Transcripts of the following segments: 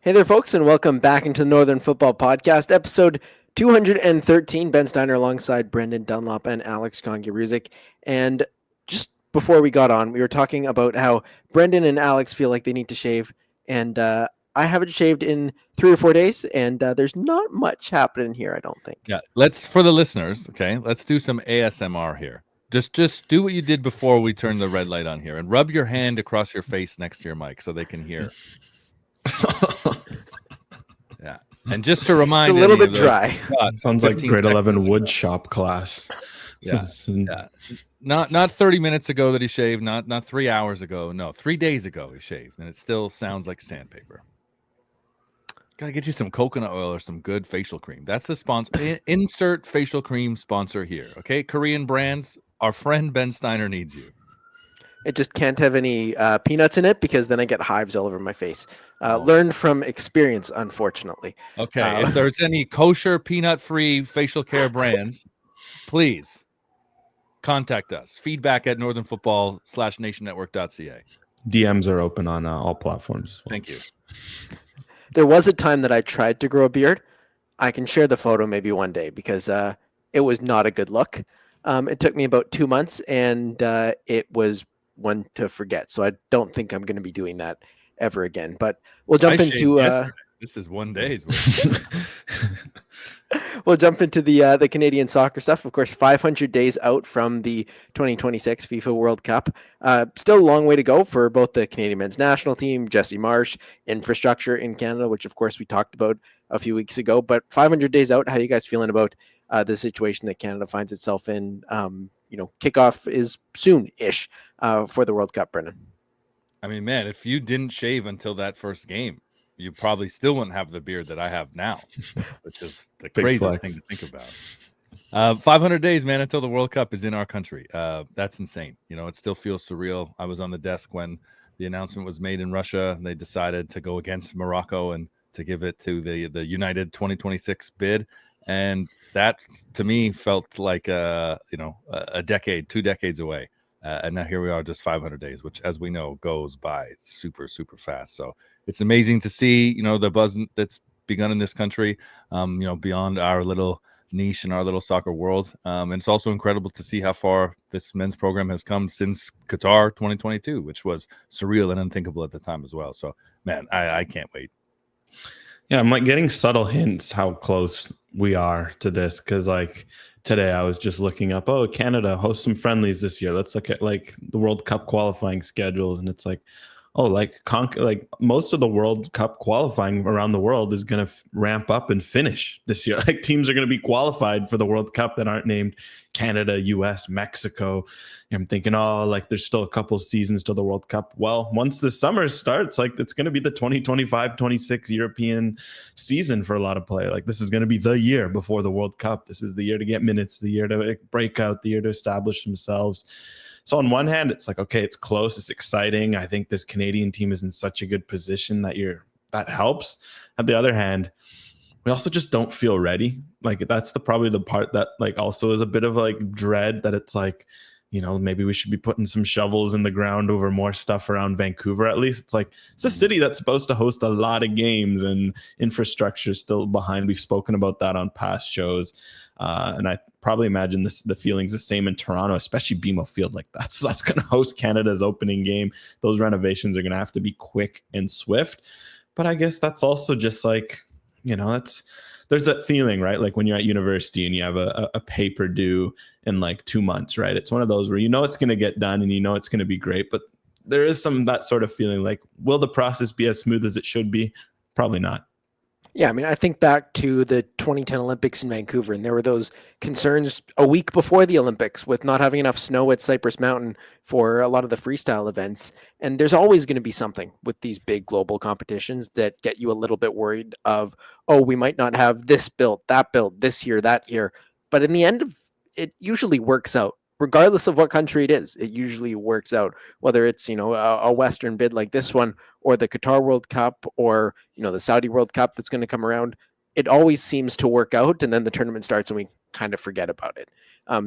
Hey there, folks, and welcome back into the Northern Football Podcast, episode 213. Ben Steiner alongside Brendan Dunlop and Alex Kongiruzik. And just before we got on, we were talking about how Brendan and Alex feel like they need to shave. And I haven't shaved in 3 or 4 days, and there's not much happening here, I don't think. Yeah, for the listeners, okay, let's do some ASMR here. Just do what you did before we turned the red light on here and rub your hand across your face next to your mic so they can hear. Yeah. And just to remind It's a little bit dry. Sounds like grade 11 wood shop class. Yeah. Yeah. Not 30 minutes ago that he shaved, not 3 hours ago. No, 3 days ago he shaved, and it still sounds like sandpaper. Got to get you some coconut oil or some good facial cream. That's the sponsor. Insert facial cream sponsor here. Okay, Korean brands. Our friend Ben Steiner needs you. It just can't have any peanuts in it because then I get hives all over my face. Learned from experience, unfortunately. Okay, if there's any kosher, peanut-free facial care brands, please contact us. Feedback at northernfootball.nationnetwork.ca. DMs are open on all platforms. Thank you. There was a time that I tried to grow a beard. I can share the photo maybe one day because it was not a good look. It took me about 2 months, and it was one to forget. So I don't think I'm going to be doing that ever again. But we'll jump into this is 1 day's we'll jump into the Canadian soccer stuff. Of course, 500 days out from the 2026 FIFA World Cup. Still a long way to go for both the Canadian men's national team, Jesse Marsch, infrastructure in Canada, which of course we talked about a few weeks ago. But 500 days out, how are you guys feeling about the situation that Canada finds itself in? Kickoff is soon-ish for the World Cup, Brendan. I mean, man, if you didn't shave until that first game, you probably still wouldn't have the beard that I have now, which is the craziest thing to think about. 500 days, man, until the World Cup is in our country. That's insane. It still feels surreal. I was on the desk when the announcement was made in Russia, and they decided to go against Morocco and to give it to the United 2026 bid. And that, to me, felt like a decade, 2 decades away. And now here we are, just 500 days, which, as we know, goes by super, super fast. So it's amazing to see, the buzz that's begun in this country, beyond our little niche in our little soccer world. And it's also incredible to see how far this men's program has come since Qatar 2022, which was surreal and unthinkable at the time as well. So, man, I can't wait. Yeah, I'm like getting subtle hints how close we are to this, because like today I was just looking up, Canada hosts some friendlies this year. Let's look at like the World Cup qualifying schedules, and it's like, like most of the World Cup qualifying around the world is going to ramp up and finish this year. Like teams are going to be qualified for the World Cup that aren't named Canada, US, Mexico. I'm thinking, there's still a couple seasons to the World Cup. Well, once the summer starts, it's going to be the 2025-26 European season for a lot of players. Like this is going to be the year before the World Cup. This is the year to get minutes, the year to break out, the year to establish themselves. So on one hand, it's like, okay, it's close, it's exciting. I think this Canadian team is in such a good position that helps. On the other hand, we also just don't feel ready. Like that's probably the part that like also is a bit of like dread, that it's like, maybe we should be putting some shovels in the ground over more stuff around Vancouver. At least it's like, it's a city that's supposed to host a lot of games, and infrastructure is still behind. We've spoken about that on past shows. And I probably imagine the feeling's the same in Toronto, especially BMO Field. Like that's going to host Canada's opening game. Those renovations are going to have to be quick and swift. But I guess that's also just like, there's that feeling, right? Like when you're at university and you have a paper due in like 2 months, right? It's one of those where it's going to get done and it's going to be great. But there is that sort of feeling like, will the process be as smooth as it should be? Probably not. Yeah, I mean, I think back to the 2010 Olympics in Vancouver, and there were those concerns a week before the Olympics with not having enough snow at Cypress Mountain for a lot of the freestyle events. And there's always going to be something with these big global competitions that get you a little bit worried of, we might not have this built, that built, this year, that year. But in the end, it usually works out. Regardless of what country it is, it usually works out, whether it's, a Western bid like this one, or the Qatar World Cup, or, the Saudi World Cup that's going to come around. It always seems to work out, and then the tournament starts and we kind of forget about it.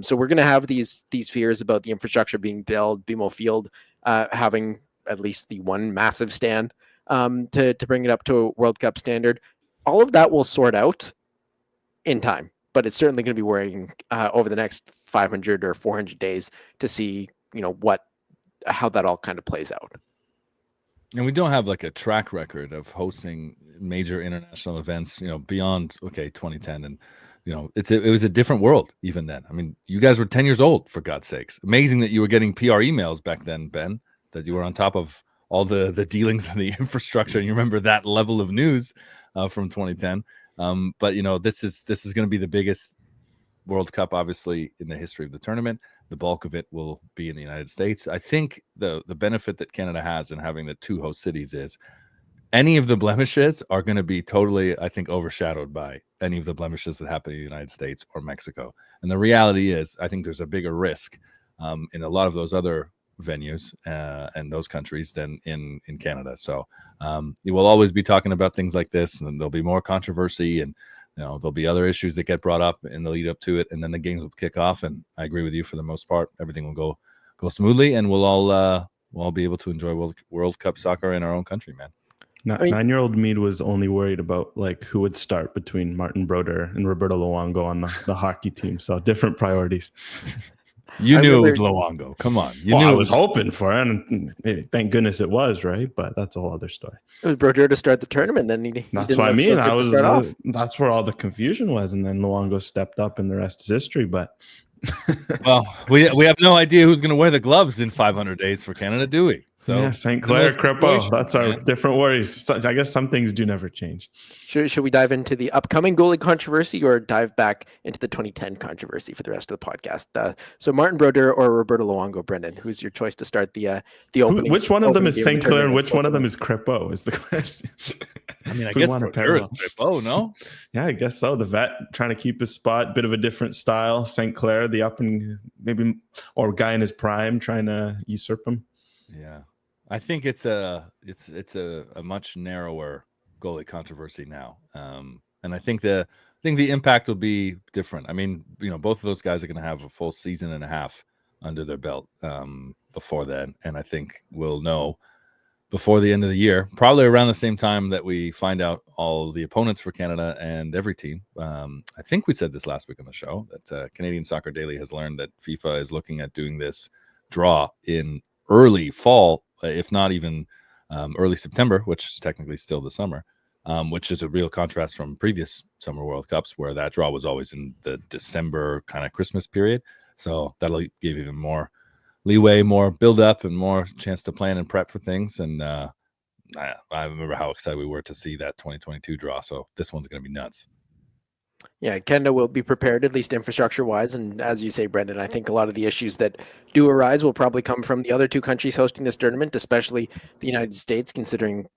So we're going to have these fears about the infrastructure being built, BMO Field having at least the one massive stand to bring it up to a World Cup standard. All of that will sort out in time, but it's certainly going to be worrying over the next 500 or 400 days to see, how that all kind of plays out. And we don't have like a track record of hosting major international events, beyond 2010, and it was a different world even then. I mean, you guys were 10 years old, for God's sakes. Amazing that you were getting PR emails back then, Ben, that you were on top of all the dealings and the infrastructure, and you remember that level of news from 2010. But this is going to be the biggest World Cup, obviously, in the history of the tournament. The bulk of it will be in the United States. I think the benefit that Canada has in having the two host cities is any of the blemishes are going to be totally, I think, overshadowed by any of the blemishes that happen in the United States or Mexico. And the reality is, I think there's a bigger risk in a lot of those other venues and those countries than in Canada. So you will always be talking about things like this, and there'll be more controversy, and there'll be other issues that get brought up in the lead up to it, and then the games will kick off. And I agree with you, for the most part, everything will go smoothly, and we'll all be able to enjoy World Cup soccer in our own country, man. 9-year-old me was only worried about like who would start between Martin Brodeur and Roberto Luongo on the hockey team. So different priorities. You knew it was Luongo. Come on. I was hoping for it, and thank goodness it was, right? But that's a whole other story. It was Brodeur to start the tournament. Then that's what I mean. That's where all the confusion was, and then Luongo stepped up, and the rest is history. But well, we have no idea who's going to wear the gloves in 500 days for Canada, do we? So yeah, St. Clair, Kripo. That's our different worries. I guess some things do never change. Should we dive into the upcoming goalie controversy, or dive back into the 2010 controversy for the rest of the podcast? So Martin Brodeur or Roberto Luongo, Brendan, who's your choice to start the opening? Which one of them is St. Clair and which one of them is Kripo is the question. I mean, I guess Brodeur is Kripo, no? Yeah, I guess so. The vet trying to keep his spot, bit of a different style. St. Clair, the up and maybe, or guy in his prime trying to usurp him. Yeah. I think it's a much narrower goalie controversy now, and I think the impact will be different. I mean, both of those guys are going to have a full season and a half under their belt before then, and I think we'll know before the end of the year, probably around the same time that we find out all the opponents for Canada and every team. I think we said this last week on the show that Canadian Soccer Daily has learned that FIFA is looking at doing this draw in early fall, if not even early September, which is technically still the summer, which is a real contrast from previous Summer World Cups, where that draw was always in the December kind of Christmas period. So that'll give even more leeway, more build up, and more chance to plan and prep for things. And I remember how excited we were to see that 2022 draw. So this one's going to be nuts. Yeah, Canada will be prepared, at least infrastructure-wise. And as you say, Brendan, I think a lot of the issues that do arise will probably come from the other two countries hosting this tournament, especially the United States, considering,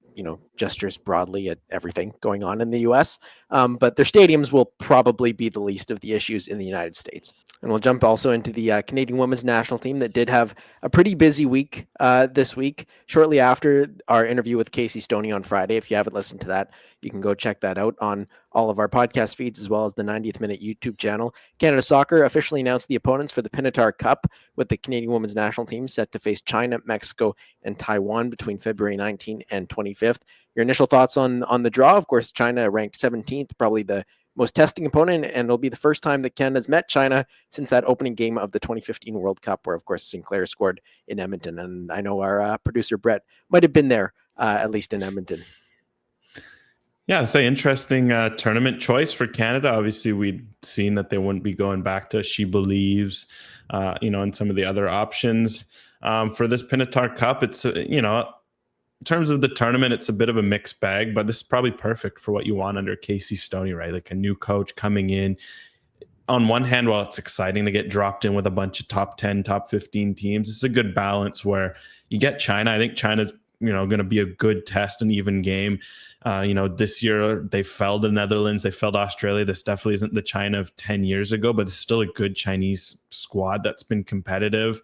gestures broadly at everything going on in the U.S. But their stadiums will probably be the least of the issues in the United States. And we'll jump also into the Canadian women's national team that did have a pretty busy week this week, shortly after our interview with Casey Stoney on Friday. If you haven't listened to that, you can go check that out on all of our podcast feeds, as well as the 90th Minute YouTube channel. Canada Soccer officially announced the opponents for the Pinatar Cup, with the Canadian women's national team set to face China, Mexico, and Taiwan between February 19th and 25th. Your initial thoughts on the draw? Of course, China ranked 17th, probably the most testing opponent, and it'll be the first time that Canada's met China since that opening game of the 2015 World Cup, where, of course, Sinclair scored in Edmonton. And I know our producer, Brett, might have been there, at least in Edmonton. Yeah, it's an interesting tournament choice for Canada. Obviously, we'd seen that they wouldn't be going back to She Believes, and some of the other options. For this Pinatar Cup, it's, in terms of the tournament, it's a bit of a mixed bag, but this is probably perfect for what you want under Casey Stoney, right? Like a new coach coming in. On one hand, while it's exciting to get dropped in with a bunch of top 10, top 15 teams, it's a good balance where you get China. I think China's going to be a good test, an even game. This year they fell the Netherlands, they fell Australia. This definitely isn't the China of 10 years ago, but it's still a good Chinese squad that's been competitive.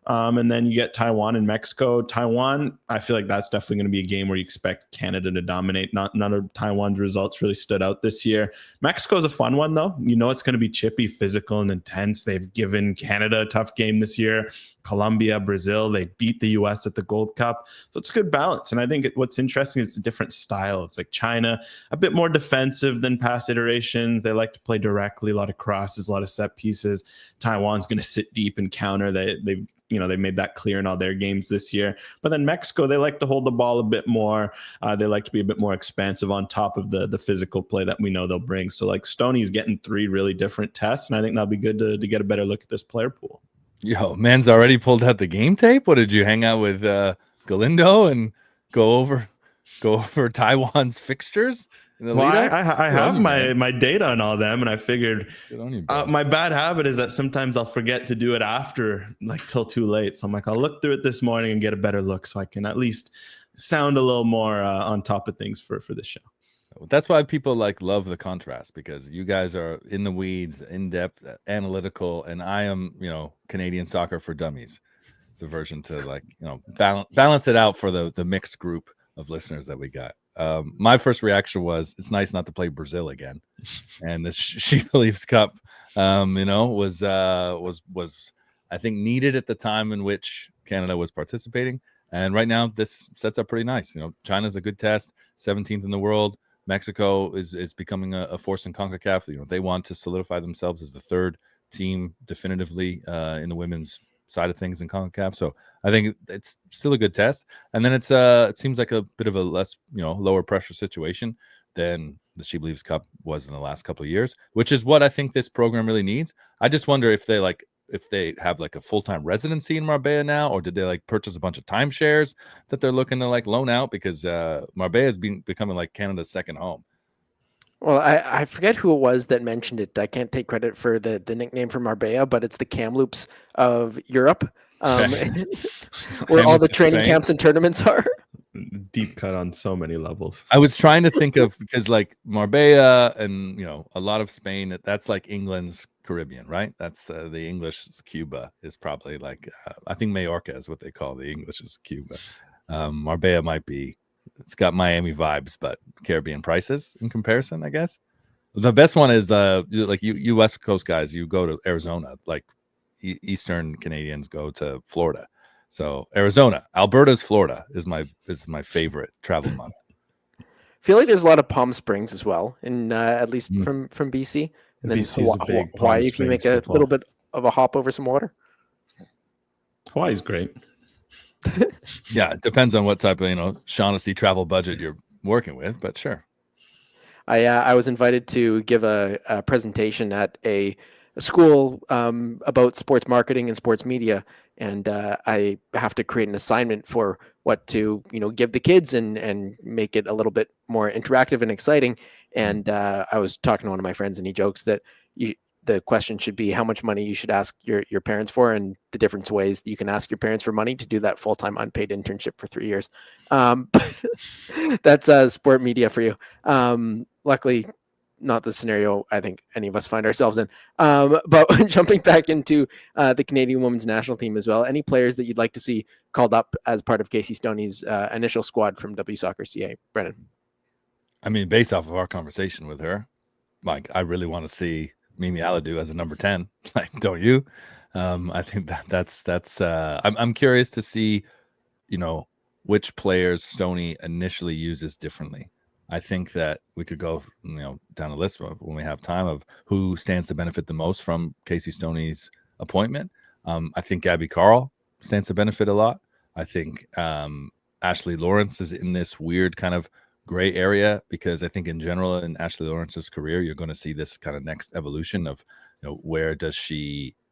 And then you get Taiwan and Mexico. Taiwan, I feel like that's definitely going to be a game where you expect Canada to dominate. None of Taiwan's results really stood out this year. Mexico's a fun one, though. You know it's going to be chippy, physical, and intense. They've given Canada a tough game this year. Colombia, Brazil, they beat the U.S. at the Gold Cup. So it's a good balance. And I think what's interesting is it's a different style. It's like China, a bit more defensive than past iterations. They like to play directly, a lot of crosses, a lot of set pieces. Taiwan's going to sit deep and counter. They made that clear in all their games this year. But then Mexico, they like to hold the ball a bit more. They like to be a bit more expansive on top of the physical play that we know they'll bring. So like Stoney's getting 3 really different tests, and I think that'll be good to get a better look at this player pool. Yo, man's already pulled out the game tape. What did you hang out with Galindo and go over Taiwan's fixtures? Well, I have my data on all them, and I figured my bad habit is that sometimes I'll forget to do it after, like till too late. So I'm like, I'll look through it this morning and get a better look, so I can at least sound a little more on top of things for this show. That's why people love the contrast, because you guys are in the weeds, in depth, analytical, and I am, Canadian soccer for dummies, the version to balance it out for the mixed group of listeners that we got. My first reaction was, it's nice not to play Brazil again, and the She Believes Cup, was I think needed at the time in which Canada was participating, and right now this sets up pretty nice. China's a good test, 17th in the world. Mexico is becoming a force in CONCACAF. They want to solidify themselves as the third team definitively in the women's side of things in CONCACAF. So I think it's still a good test. And then it seems like a bit of a less, lower pressure situation than the She Believes Cup was in the last couple of years, which is what I think this program really needs. I just wonder if they have a full-time residency in Marbella now, or did they purchase a bunch of timeshares that they're looking to loan out, because Marbella has been becoming Canada's second home. Well, I forget who it was that mentioned it. I can't take credit for the nickname for Marbella, but it's the Kamloops of Europe, where all the training camps and tournaments are. Deep cut on so many levels. I was trying to think of, because Marbella and a lot of Spain, that's England's Caribbean, right? That's the English Cuba is probably I think Majorca is what they call the English's Cuba. Marbella might be, it's got Miami vibes, but Caribbean prices in comparison, I guess. The best one is you West Coast guys, you go to Arizona, Eastern Canadians go to Florida. So Arizona, Alberta's Florida is my favorite travel month. I feel like there's a lot of Palm Springs as well, and at least from BC. And then Hawaii, if you make a little bit of a hop over some water. Hawaii's great. Yeah, it depends on what type of Shaughnessy travel budget you're working with, but sure. I was invited to give a presentation at a school about sports marketing and sports media, and I have to create an assignment for what to give the kids and make it a little bit more interactive and exciting. And I was talking to one of my friends, and he jokes that the question should be how much money you should ask your parents for, and the different ways that you can ask your parents for money to do that full-time unpaid internship for 3 years. That's sport media for you. Luckily, not the scenario I think any of us find ourselves in. But jumping back into the Canadian women's national team as well, any players that you'd like to see called up as part of Casey Stoney's initial squad from W Soccer CA, Brennan? I mean, based off of our conversation with her, Mike, I really want to see Mimi Aladu as a number 10. Don't you? I think that's I'm curious to see, which players Stoney initially uses differently. I think that we could go, down a list when we have time of who stands to benefit the most from Casey Stoney's appointment. I think Gabby Carl stands to benefit a lot. I think Ashley Lawrence is in this weird kind of gray area, because I think in general in Ashley Lawrence's career, you're going to see this kind of next evolution of,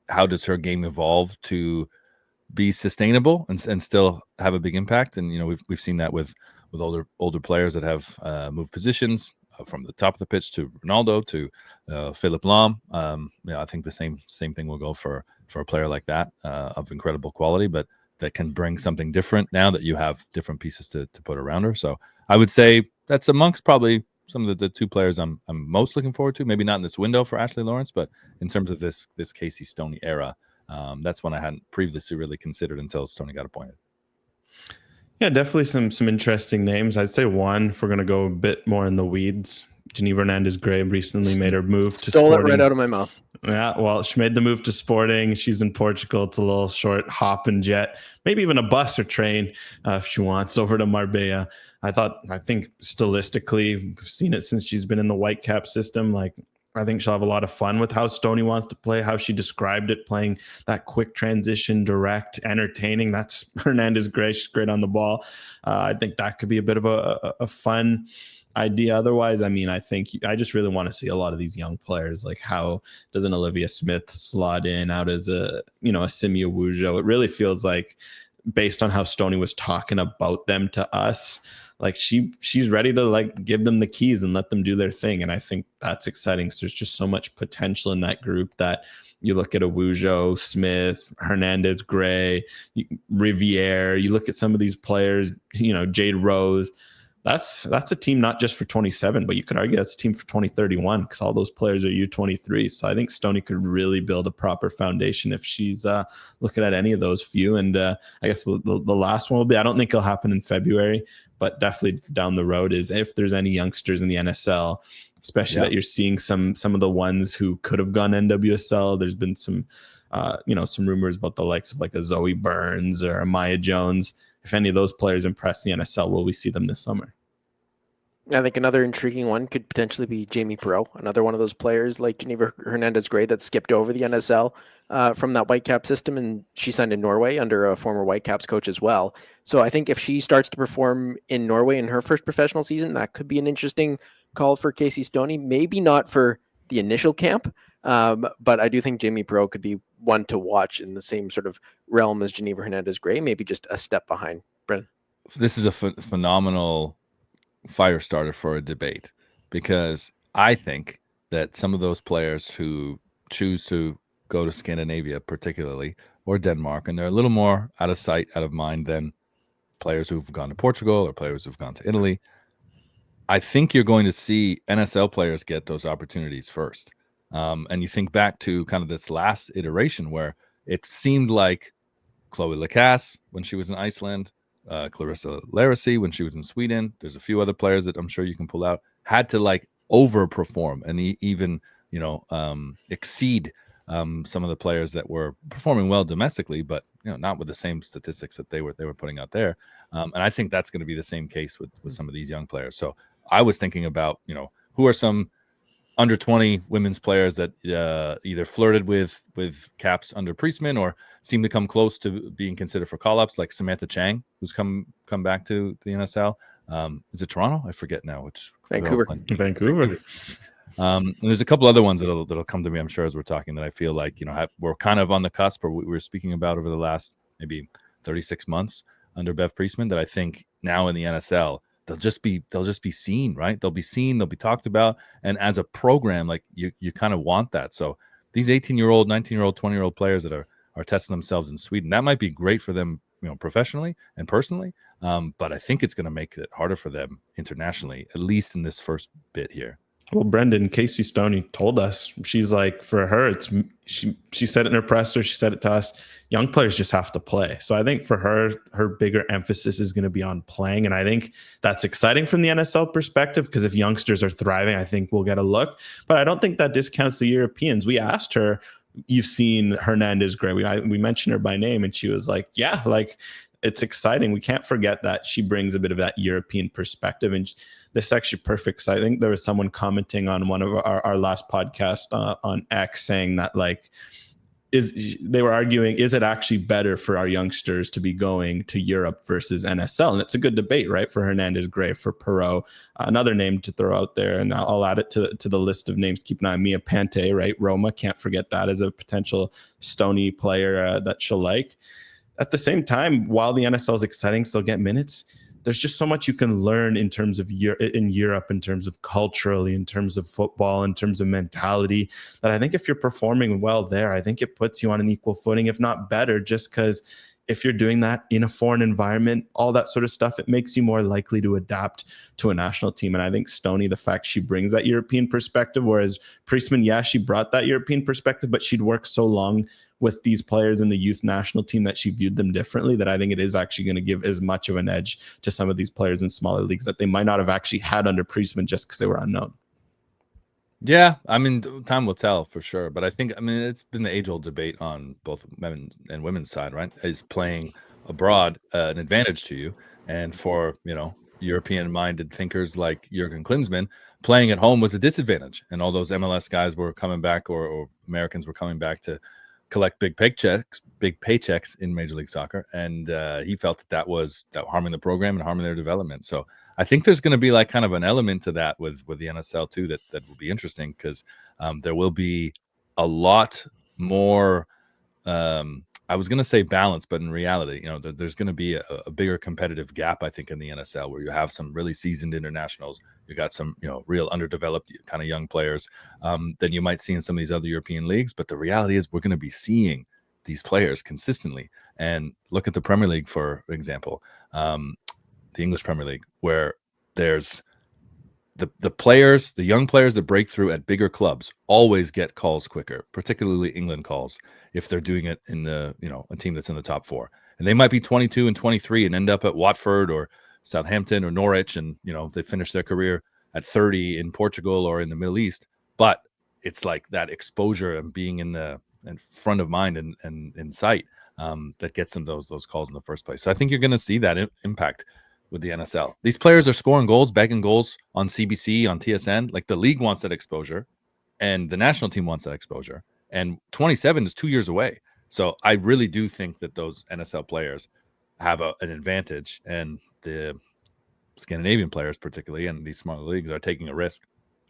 how does her game evolve to be sustainable and still have a big impact? And, we've seen that with older players that have moved positions from the top of the pitch to Ronaldo to Philip Lahm. I think the same thing will go for a player like that of incredible quality, but that can bring something different now that you have different pieces to put around her. So I would say that's amongst probably some of the two players I'm most looking forward to. Maybe not in this window for Ashley Lawrence, but in terms of this Casey Stoney era, That's one I hadn't previously really considered until Stoney got appointed. Yeah, definitely some interesting names. I'd say one, if we're going to go a bit more in the weeds, Geneva Hernandez-Gray recently made her move to Stole Sporting. it right out of my mouth. Yeah, well, she made the move to Sporting. She's in Portugal. It's a little short hop and jet, maybe even a bus or train if she wants, over to Marbella. I think stylistically, we've seen it since she's been in the Whitecap system. Like, I think she'll have a lot of fun with how Stoney wants to play, how she described it, playing that quick transition, direct, entertaining. That's Hernandez-Gray. She's great on the ball. I think that could be a bit of a fun idea. Otherwise, I mean, I think I just really want to see a lot of these young players. Like, how does an Olivia Smith slot in? How does a Simi Awujo? It really feels like, based on how Stoney was talking about them to us, like she's ready to like give them the keys and let them do their thing. And I think that's exciting. So there's just so much potential in that group that you look at Awujo, Smith, Hernandez, Gray, Riviere. You look at some of these players, Jade Rose. That's a team not just for 27, but you could argue that's a team for 2031 because all those players are U23. So I think Stoney could really build a proper foundation if she's looking at any of those few. And I guess the last one will be, I don't think it'll happen in February, but definitely down the road, is if there's any youngsters in the NSL, especially that you're seeing some of the ones who could have gone NWSL. There's been some rumors about the likes of like a Zoe Burns or a Maya Jones. If any of those players impress the NSL, will we see them this summer? I think another intriguing one could potentially be Jamie Perreault, another one of those players like Geneva Hernandez-Gray that skipped over the NSL from that Whitecap system, and she signed in Norway under a former Whitecaps coach as well. So I think if she starts to perform in Norway in her first professional season, that could be an interesting call for Casey Stoney. Maybe not for the initial camp, but I do think Jamie Perreault could be one to watch in the same sort of realm as Geneva Hernandez-Gray, maybe just a step behind. Brennan? This is a phenomenal fire starter for a debate, because I think that some of those players who choose to go to Scandinavia particularly, or Denmark, and they're a little more out of sight, out of mind than players who've gone to Portugal or players who've gone to Italy. I think you're going to see NSL players get those opportunities first. And you think back to kind of this last iteration where it seemed like Chloe Lacasse when she was in Iceland, Clarissa Larissy when she was in Sweden, there's a few other players that I'm sure you can pull out, had to like overperform and even exceed some of the players that were performing well domestically, but not with the same statistics that they were putting out there. And I think that's going to be the same case with some of these young players. So I was thinking about who are some under 20 women's players that either flirted with caps under Priestman or seem to come close to being considered for call-ups, like Samantha Chang, who's come back to the NSL. Is it Toronto? I forget now. Which Vancouver. And there's a couple other ones that'll come to me, I'm sure, as we're talking, that I feel like we're kind of on the cusp, or we were speaking about over the last maybe 36 months under Bev Priestman, that I think now in the NSL they'll just be seen, right? They'll be seen, they'll be talked about, and as a program, like you kind of want that. So these 18-year-old, 19-year-old, 20-year-old players that are testing themselves in Sweden, that might be great for them, professionally and personally. But I think it's going to make it harder for them internationally, at least in this first bit here. Well, Brendan, Casey Stoney told us, she's like, for her, she said it in her presser, she said it to us, young players just have to play. So I think for her bigger emphasis is going to be on playing. And I think that's exciting from the NSL perspective, because if youngsters are thriving, I think we'll get a look. But I don't think that discounts the Europeans. We asked her, you've seen Hernandez-Gray. We mentioned her by name, and she was like, yeah, like, it's exciting. We can't forget that she brings a bit of that European perspective, and this is actually perfect. So I think there was someone commenting on one of our last podcast on X saying that, like, they were arguing, is it actually better for our youngsters to be going to Europe versus NSL? And it's a good debate, right? For Hernandez-Gray, for Perreault, another name to throw out there, and I'll add it to the list of names. Keep an eye on Mia Pante, right? Roma, can't forget that as a potential Stoney player that she'll like. At the same time, while the NSL is exciting, still get minutes, there's just so much you can learn in terms of in Europe, in terms of culturally, in terms of football, in terms of mentality, that I think if you're performing well there, I think it puts you on an equal footing, if not better, just because if you're doing that in a foreign environment, all that sort of stuff, it makes you more likely to adapt to a national team. And I think Stoney, the fact she brings that European perspective, whereas Priestman, yeah, she brought that European perspective, but she'd worked so long with these players in the youth national team that she viewed them differently, that I think it is actually going to give as much of an edge to some of these players in smaller leagues that they might not have actually had under Priestman just because they were unknown. Yeah, I mean, time will tell for sure. But I think, I mean, it's been the age-old debate on both men and women's side, right? Is playing abroad an advantage to you? And for, European-minded thinkers like Jurgen Klinsmann, playing at home was a disadvantage. And all those MLS guys were coming back, or Americans were coming back to collect big paychecks in Major League Soccer. And he felt that was harming the program and harming their development. So I think there's going to be like kind of an element to that with the NSL too that will be interesting, because there will be a lot more. I was going to say balance, but in reality, there's going to be a bigger competitive gap, I think, in the NSL, where you have some really seasoned internationals, you got some real underdeveloped kind of young players than you might see in some of these other European leagues. But the reality is we're going to be seeing these players consistently. And look at the Premier League, for example. The English Premier League, where there's the young players that break through at bigger clubs always get calls quicker, particularly England calls, if they're doing it in a team that's in the top 4. And they might be 22 and 23 and end up at Watford or Southampton or Norwich, and they finish their career at 30 in Portugal or in the Middle East. But it's like that exposure and being in front of mind and in sight that gets them those calls in the first place. So I think you're going to see that impact with the NSL. These players are scoring goals, bagging goals on CBC, on TSN. Like, the league wants that exposure, and the national team wants that exposure. And 27 is 2 years away. So I really do think that those NSL players have an advantage, and the Scandinavian players, particularly, and these smaller leagues, are taking a risk.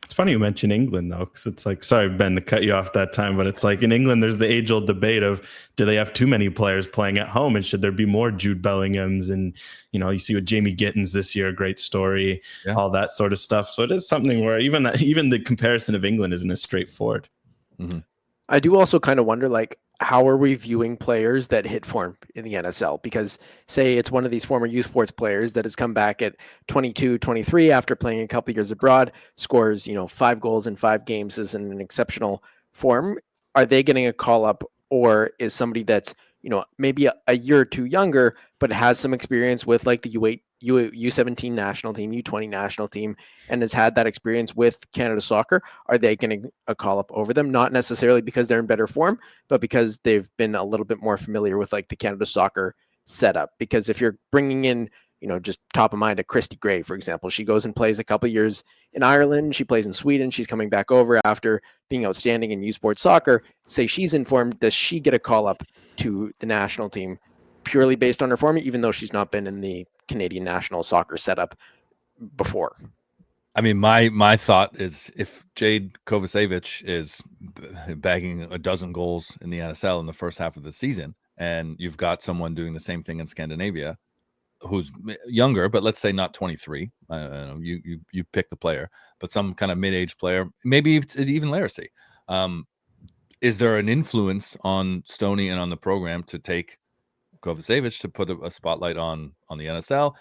It's funny you mention England, though, because it's like, sorry, Ben, to cut you off that time, but it's like in England, there's the age-old debate of, do they have too many players playing at home, and should there be more Jude Bellinghams? And, you see with Jamie Gittins this year, a great story, all that sort of stuff. So it is something where even the comparison of England isn't as straightforward. Mm-hmm. I do also kind of wonder, like, how are we viewing players that hit form in the NSL? Because say it's one of these former youth sports players that has come back at 22, 23 after playing a couple years abroad, scores, 5 goals in 5 games, is in an exceptional form. Are they getting a call up, or is somebody that's, maybe a year or two younger, but has some experience with like the U17 national team, U20 national team, and has had that experience with Canada Soccer? Are they getting a call up over them? Not necessarily because they're in better form, but because they've been a little bit more familiar with like the Canada Soccer setup. Because if you're bringing in, just top of mind, a Christy Gray, for example, she goes and plays a couple years in Ireland, she plays in Sweden, she's coming back over after being outstanding in U Sports Soccer. Say she's informed, does she get a call up to the national team purely based on her form, even though she's not been in the Canadian national soccer setup before? I mean, my thought is, if Jade Kovacevic is bagging a dozen goals in the NSL in the first half of the season, and you've got someone doing the same thing in Scandinavia who's younger, but let's say not 23, you pick the player, but some kind of mid-age player, maybe it's even Larisy. Is there an influence on Stoney and on the program to take Kovacevic to put a spotlight on the NSL?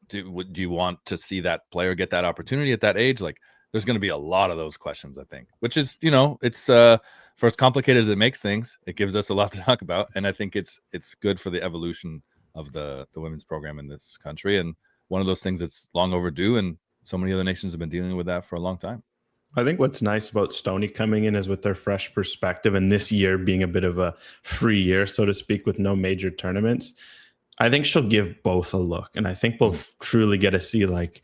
Do you want to see that player get that opportunity at that age? Like, there's going to be a lot of those questions, I think, which is, it's for as complicated as it makes things, it gives us a lot to talk about. And I think it's good for the evolution of the women's program in this country. And one of those things that's long overdue. And so many other nations have been dealing with that for a long time. I think what's nice about Stoney coming in is with their fresh perspective, and this year being a bit of a free year, so to speak, with no major tournaments, I think she'll give both a look. And I think we'll truly get to see, like,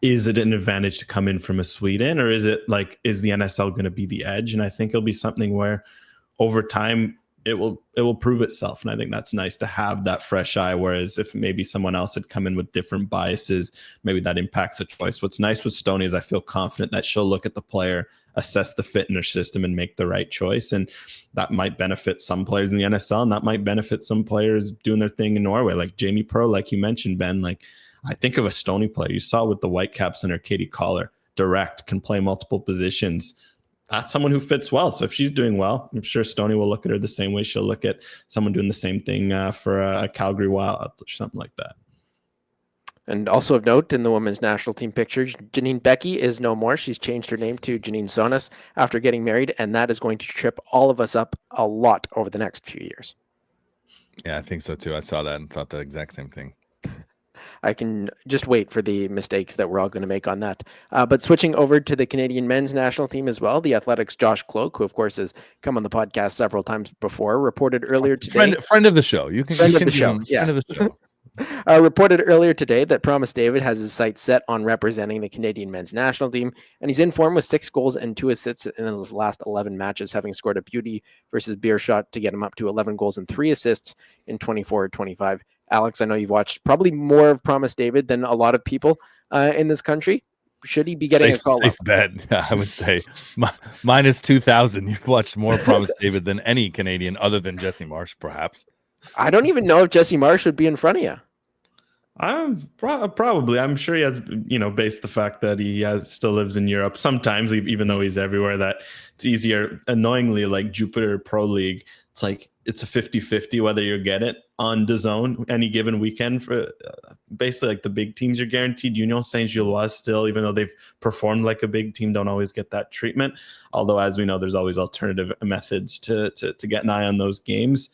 is it an advantage to come in from a Sweden, or is it like, is the NSL going to be the edge? And I think it'll be something where over time it will prove itself. And I think that's nice to have that fresh eye. Whereas if maybe someone else had come in with different biases, maybe that impacts the choice. What's nice with Stoney is I feel confident that she'll look at the player, assess the fit in her system, and make the right choice. And that might benefit some players in the NSL, and that might benefit some players doing their thing in Norway, like Jamie Pearl, like you mentioned, Ben. Like, I think of a Stoney player. You saw with the Whitecaps and her Katie Collar, direct, can play multiple positions. That's someone who fits well. So if she's doing well, I'm sure Stoney will look at her the same way she'll look at someone doing the same thing for a Calgary Wild or something like that. And also of note, in the women's national team pictures, Janine Becky is no more. She's changed her name to Janine Sonas after getting married, and that is going to trip all of us up a lot over the next few years. Yeah, I think so too. I saw that and thought the exact same thing. I can just wait for the mistakes that we're all going to make on that. But switching over to the Canadian men's national team as well, the Athletics' Josh Cloke, who of course has come on the podcast several times before, reported earlier today. Friend of the show. You can friend you of can the show. Friend Yes. of the show. Reported earlier today that Promise David has his sights set on representing the Canadian men's national team, and he's in form with 6 goals and 2 assists in his last 11 matches, having scored a beauty versus Beerschot to get him up to 11 goals and 3 assists in 24-25. Alex, I know you've watched probably more of Promise David than a lot of people in this country. Should he be getting a call up? Safe bet. Yeah, I would say minus 2,000. You've watched more Promise David than any Canadian other than Jesse Marsch, perhaps. I don't even know if Jesse Marsch would be in front of you. Probably. I'm sure he has, based the fact that he still lives in Europe. Sometimes, even though he's everywhere, that it's easier. Annoyingly, like Jupiter Pro League, it's like it's a 50-50 whether you get it on DAZN any given weekend. For basically like the big teams, you're guaranteed. Union Saint-Gilloise still, even though they've performed like a big team, don't always get that treatment. Although, as we know, there's always alternative methods to get an eye on those games.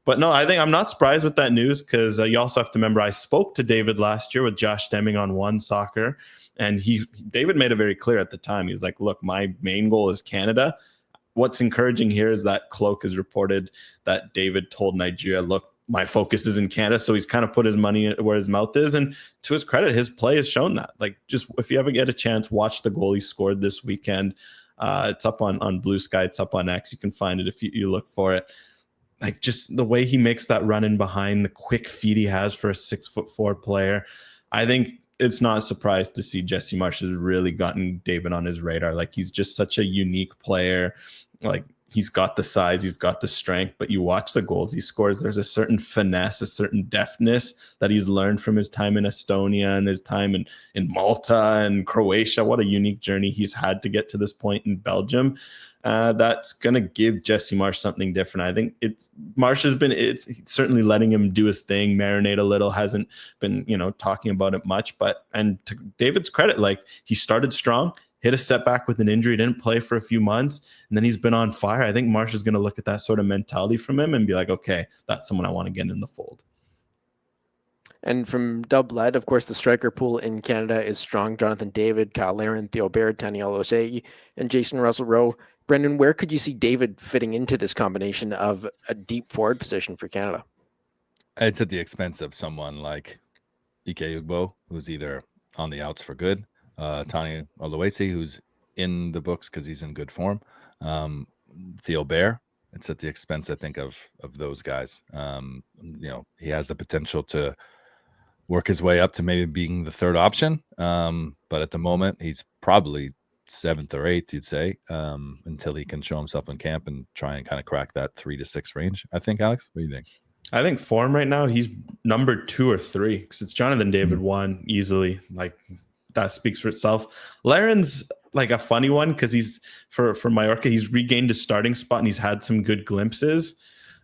But no, I think I'm not surprised with that news because you also have to remember I spoke to David last year with Josh Deming on One Soccer, and David made it very clear at the time. He was like, look, my main goal is Canada. What's encouraging here is that Cloak has reported that David told Nigeria, look, my focus is in Canada. So he's kind of put his money where his mouth is. And to his credit, his play has shown that. Like, just if you ever get a chance, watch the goal he scored this weekend. It's up on Blue Sky. It's up on X. You can find it if you look for it. Like, just the way he makes that run in behind, the quick feet he has for a 6'4" player. I think it's not a surprise to see Jesse Marsch has really gotten David on his radar. Like, he's just such a unique player. Like, he's got the size, he's got the strength, but you watch the goals he scores, there's a certain finesse, a certain deftness that he's learned from his time in Estonia and his time in Malta and Croatia. What a unique journey he's had to get to this point in Belgium. That's going to give Jesse Marsch something different. I think it's certainly letting him do his thing, marinate a little, hasn't been, talking about it much, and to David's credit, like, he started strong, hit a setback with an injury, didn't play for a few months, and then he's been on fire. I think Marsch is going to look at that sort of mentality from him and be like, okay, that's someone I want to get in the fold. And from Dubled, of course, the striker pool in Canada is strong. Jonathan David, Kyle Larin, Theo Baird, Taniel Osei, and Jason Russell-Rowe. Brendan, where could you see David fitting into this combination of a deep forward position for Canada? It's at the expense of someone like Ike Ugbo, who's either on the outs for good, Tani Oluwasi, who's in the books because he's in good form, Theo Baird. It's at the expense, I think, of those guys. He has the potential to work his way up to maybe being the third option, but at the moment he's probably 7th or 8th, you'd say, until he can show himself in camp and try and kind of crack that 3 to 6 range. I think, Alex, what do you think? I think form right now, he's number 2 or 3 because it's Jonathan David 1 easily. Like, that speaks for itself. Laren's like a funny one because he's for Mallorca, he's regained his starting spot and he's had some good glimpses.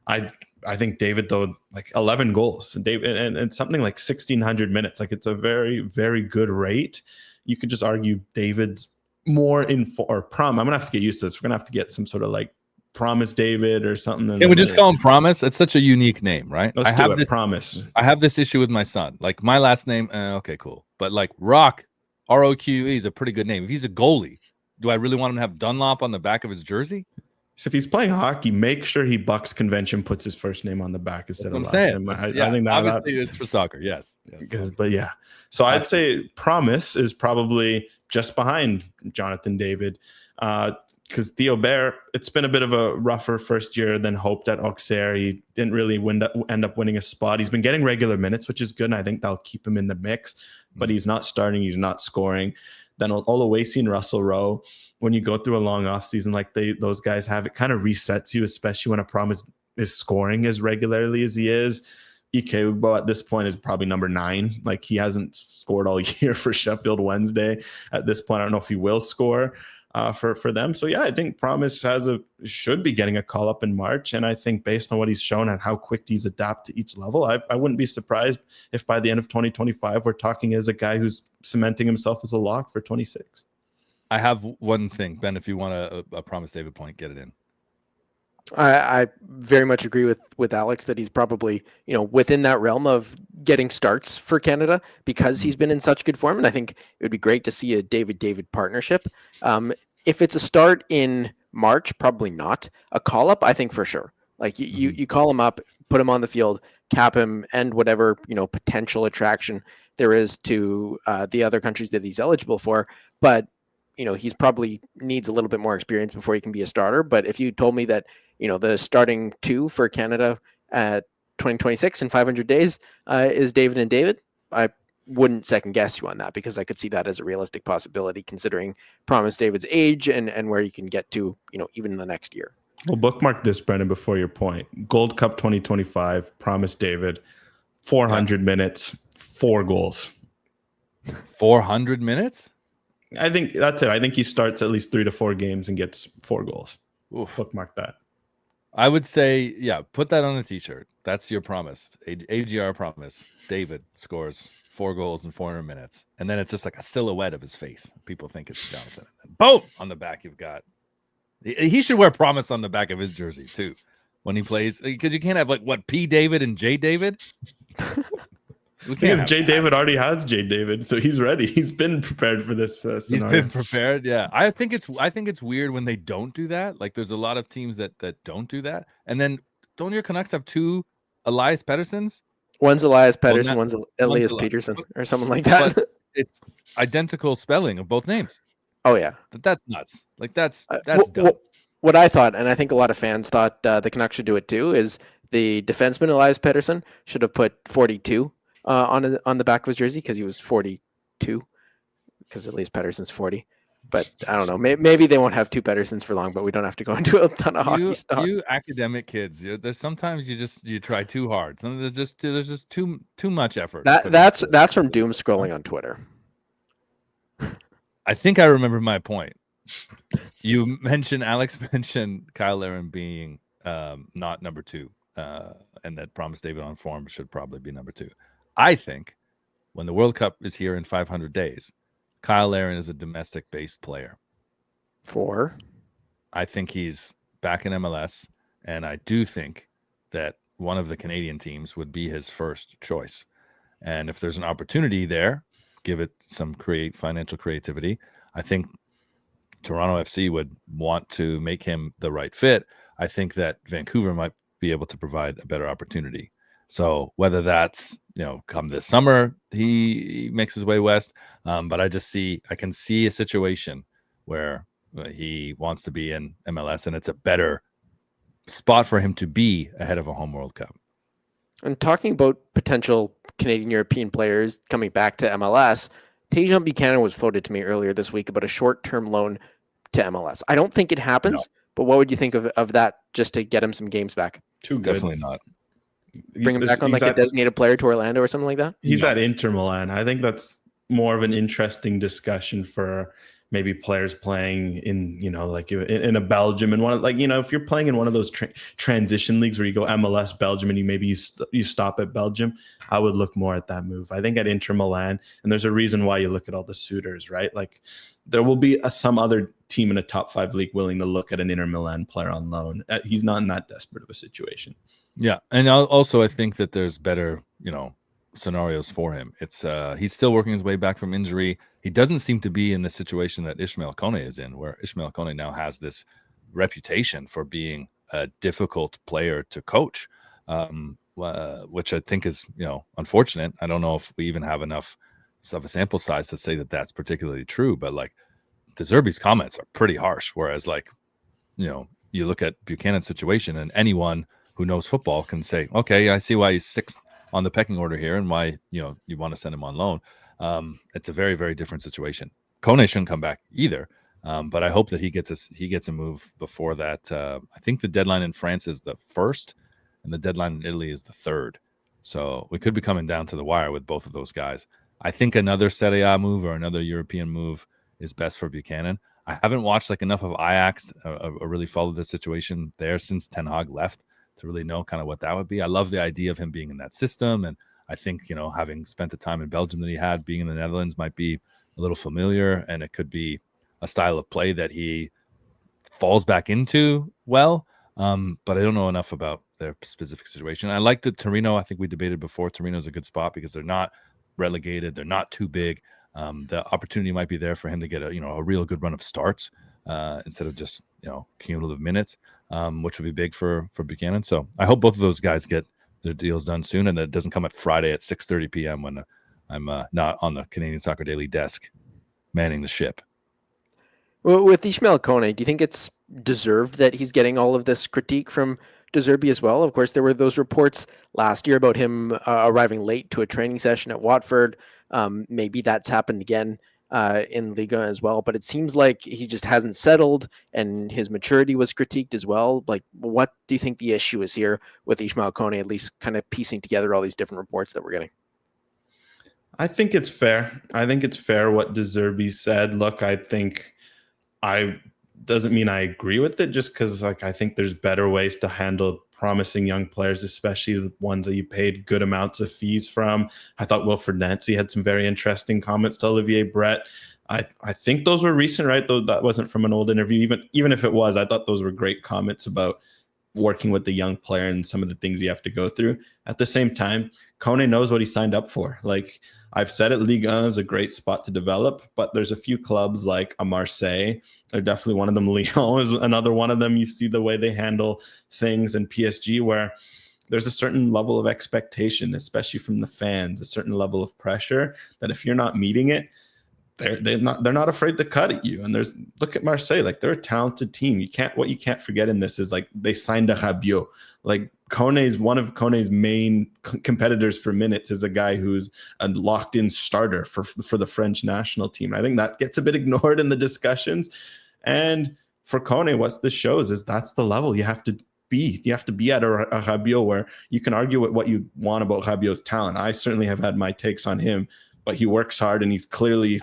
I think David, though, like 11 goals and David and something like 1,600 minutes. Like, it's a very, very good rate. You could just argue David's more I'm gonna have to get used to this. We're gonna have to get some sort of like Promise David or something. Can we just call him Promise? It's such a unique name, right? Let's do it. Promise. I have this issue with my son. Like, my last name, okay, cool. But like Rock, ROQE is a pretty good name. If he's a goalie, do I really want him to have Dunlop on the back of his jersey? So if he's playing hockey, make sure he bucks convention, puts his first name on the back instead of last name. I think that obviously it is for soccer. Yes. But yeah, so I'd say Promise is probably just behind Jonathan David, because Theo Baird, it's been a bit of a rougher first year than hoped at Auxerre. He didn't really end up winning a spot. He's been getting regular minutes, which is good, and I think that'll keep him in the mix. But he's not starting. He's not scoring. Then Oluwasi and Russell-Rowe, when you go through a long offseason like those guys have, it kind of resets you, especially when a Promise is scoring as regularly as he is. Ike Ugbo at this point is probably number 9. Like, he hasn't scored all year for Sheffield Wednesday. At this point, I don't know if he will score. for them. So yeah, I think Promise should be getting a call up in March, and I think based on what he's shown and how quick he's adapt to each level, I wouldn't be surprised if by the end of 2025 we're talking as a guy who's cementing himself as a lock for 26. I have one thing, Ben. If you want a Promise David point, get it in. I very much agree with Alex that he's probably, within that realm of getting starts for Canada because he's been in such good form. And I think it would be great to see a David partnership. If it's a start in March, probably not. A call up, I think for sure. Like you call him up, put him on the field, cap him, and whatever, potential attraction there is to the other countries that he's eligible for. But he's probably needs a little bit more experience before he can be a starter. But if you told me that, the starting two for Canada at 2026 in 500 days is David and David, I wouldn't second guess you on that because I could see that as a realistic possibility considering Promise David's age and where you can get to, even in the next year. Well, bookmark this, Brendan, before your point. Gold Cup 2025, Promise David, 400 minutes, 4 goals. 400 minutes? I think that's it. I think he starts at least 3 to 4 games and gets 4 goals. Oof. Bookmark that. I would say, put that on a t-shirt. That's your promise. AGR promise. David scores 4 goals in 400 minutes. And then it's just like a silhouette of his face. People think it's Jonathan. And then boom! On the back you've got. He should wear Promise on the back of his jersey too when he plays. Because you can't have P. David and J. David. Because J. David already has J. David, so he's ready. He's been prepared for this scenario. He's been prepared, yeah. I think it's weird when they don't do that. Like, there's a lot of teams that don't do that. And then, don't your Canucks have 2 Elias Petterssons? One's Elias Pettersson, one's Elias Peterson, or something like that. But it's identical spelling of both names. Oh yeah, that's nuts. Like that's dumb. What I thought, and I think a lot of fans thought the Canucks should do it too, is the defenseman Elias Pettersson should have put 42. On the back of his jersey because he was 42 because at least Pettersson's 40, but I don't know, maybe they won't have 2 Petterssons for long, but we don't have to go into a ton of hockey stuff. You academic kids, there's sometimes you try too hard. There's just too much effort. That's from doom scrolling on Twitter. I think I remember my point. Alex mentioned Kyle Larin being not number 2 and that Promise David on form should probably be number 2. I think when the World Cup is here in 500 days, Kyle Larin is a domestic-based player. I think he's back in MLS, and I do think that one of the Canadian teams would be his first choice. And if there's an opportunity there, give it some financial creativity. I think Toronto FC would want to make him the right fit. I think that Vancouver might be able to provide a better opportunity. So whether that's, come this summer, he makes his way west. But I can see a situation where he wants to be in MLS and it's a better spot for him to be ahead of a home World Cup. And talking about potential Canadian European players coming back to MLS, Tajon Buchanan was floated to me earlier this week about a short-term loan to MLS. I don't think it happens, but what would you think of that just to get him some games back? Too good. Definitely not. Bring him back on like a designated player to Orlando or something like that? He's at Inter Milan. I think that's more of an interesting discussion for maybe players playing in, like in a Belgium and if you're playing in one of those transition leagues where you go MLS, Belgium, and you stop at Belgium, I would look more at that move. I think at Inter Milan, and there's a reason why you look at all the suitors, right? Like there will be some other team in a top 5 league willing to look at an Inter Milan player on loan. He's not in that desperate of a situation. Yeah, and also I think that there's better, scenarios for him. It's he's still working his way back from injury. He doesn't seem to be in the situation that Ismäel Koné is in, where Ismäel Koné now has this reputation for being a difficult player to coach, which I think is, unfortunate. I don't know if we even have enough of a sample size to say that that's particularly true, but like De Zerbi's comments are pretty harsh. Whereas you look at Buchanan's situation and anyone who knows football can say, okay, I see why he's 6th on the pecking order here and why, you want to send him on loan. It's a very, very different situation. Koné shouldn't come back either. But I hope that he gets a move before that. I think the deadline in France is the 1st and the deadline in Italy is the 3rd. So we could be coming down to the wire with both of those guys. I think another Serie A move or another European move is best for Buchanan. I haven't watched like enough of Ajax or really followed the situation there since Ten Hag left to really know kind of what that would be. I love the idea of him being in that system, and I think, you know, having spent the time in Belgium that he had, being in the Netherlands might be a little familiar, and it could be a style of play that he falls back into well. But I don't know enough about their specific situation. I like the Torino. I think we debated before. Torino's a good spot because they're not relegated. They're not too big. The opportunity might be there for him to get a real good run of starts instead of just, cumulative minutes, which would be big for Buchanan. So I hope both of those guys get their deals done soon, and that it doesn't come at Friday at 6:30 p.m. when I'm not on the Canadian Soccer Daily desk manning the ship. Well, with Ismäel Koné, do you think it's deserved that he's getting all of this critique from De Zerbi as well? Of course, there were those reports last year about him arriving late to a training session at Watford. Maybe that's happened again in Liga as well, but it seems like he just hasn't settled, and his maturity was critiqued as well. Like, what do you think the issue is here with Ismäel Koné, at least kind of piecing together all these different reports that we're getting? I think it's fair. I think it's fair what De Zerbi said. Look, doesn't mean I agree with it, just because I think there's better ways to handle promising young players, especially the ones that you paid good amounts of fees from. I thought Wilfred Nancy had some very interesting comments to Olivier Brett. I think those were recent, right? Though that wasn't from an old interview. Even if it was, I thought those were great comments about working with the young player and some of the things you have to go through. At the same time, Koné knows what he signed up for. Like I've said it, Ligue 1 is a great spot to develop, but there's a few clubs like a Marseille. They're definitely one of them. Lyon is another one of them. You see the way they handle things, and PSG, where there's a certain level of expectation, especially from the fans, a certain level of pressure that if you're not meeting it, they're not afraid to cut at you. And look at Marseille, like they're a talented team. What you can't forget in this is like they signed a Rabiot. Like one of Koné's main competitors for minutes is a guy who's a locked-in starter for the French national team. I think that gets a bit ignored in the discussions. And for Koné, what this shows is that's the level you have to be. You have to be at a Rabiot, where you can argue what you want about Rabiot's talent. I certainly have had my takes on him, but he works hard and he's clearly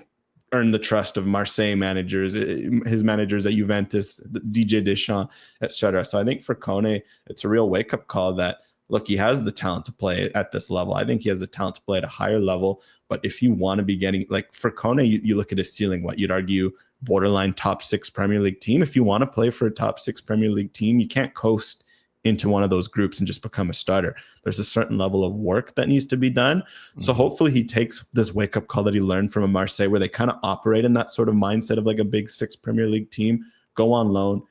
earned the trust of Marseille managers, his managers at Juventus, DJ Deschamps, etc. So I think for Koné, it's a real wake-up call that, look, he has the talent to play at this level. I think he has the talent to play at a higher level. But if you want to be getting, like for Koné, you look at his ceiling, you'd argue borderline top 6 Premier League team. If you want to play for a top 6 Premier League team, you can't coast into one of those groups and just become a starter. There's a certain level of work that needs to be done. Mm-hmm. So hopefully he takes this wake-up call that he learned from a Marseille, where they kind of operate in that sort of mindset of like a big 6 Premier League team, go on loan,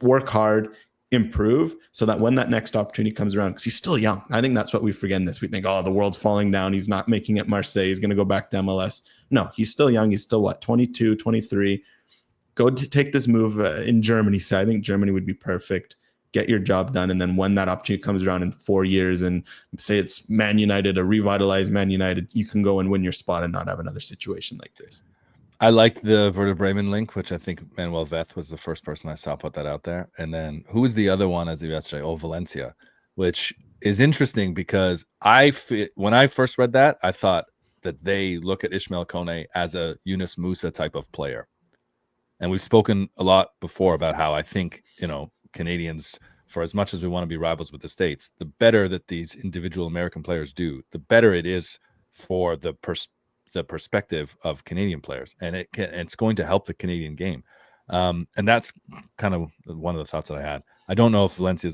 work hard, improve, so that when that next opportunity comes around, because he's still young. I think that's what we forget in this. We think, the world's falling down. He's not making it Marseille. He's going to go back to MLS. No, he's still young. He's still 22, 23. Go to take this move in Germany. So I think Germany would be perfect. Get your job done. And then when that opportunity comes around in 4 years, and say it's Man United, a revitalized Man United, you can go and win your spot and not have another situation like this. I like the Werder Bremen link, which I think Manuel Veth was the first person I saw put that out there. And then who was the other one as of yesterday? Valencia, which is interesting because when I first read that, I thought that they look at Ismäel Koné as a Yunus Musa type of player. And we've spoken a lot before about how I think, Canadians, for as much as we want to be rivals with the States, the better that these individual American players do, the better it is for the perspective of Canadian players, and it's going to help the Canadian game. And that's kind of one of the thoughts that I had. I don't know if Valencia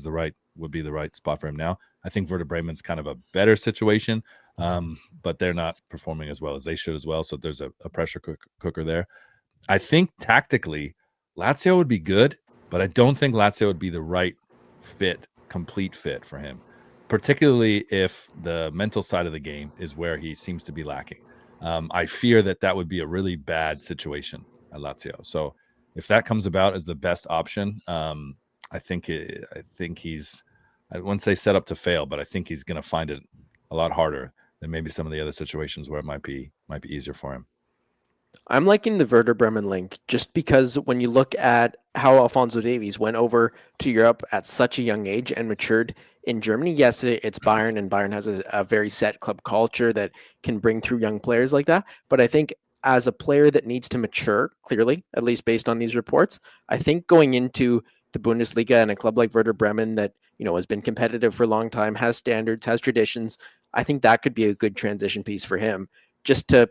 would be the right spot for him now. I think Werder Bremen's kind of a better situation, but they're not performing as well as they should as well. So there's a pressure cooker there. I think tactically, Lazio would be good, but I don't think Lazio would be the right complete fit for him, particularly if the mental side of the game is where he seems to be lacking. I fear that would be a really bad situation at Lazio. So if that comes about as the best option, I think he's, I wouldn't say set up to fail, but I think he's going to find it a lot harder than maybe some of the other situations where it might be easier for him. I'm liking the Werder Bremen link just because when you look at how Alphonso Davies went over to Europe at such a young age and matured in Germany, yes, it's Bayern, and Bayern has a very set club culture that can bring through young players like that. But I think as a player that needs to mature, clearly, at least based on these reports. I think going into the Bundesliga and a club like Werder Bremen that, has been competitive for a long time, has standards, has traditions, I think that could be a good transition piece for him just to,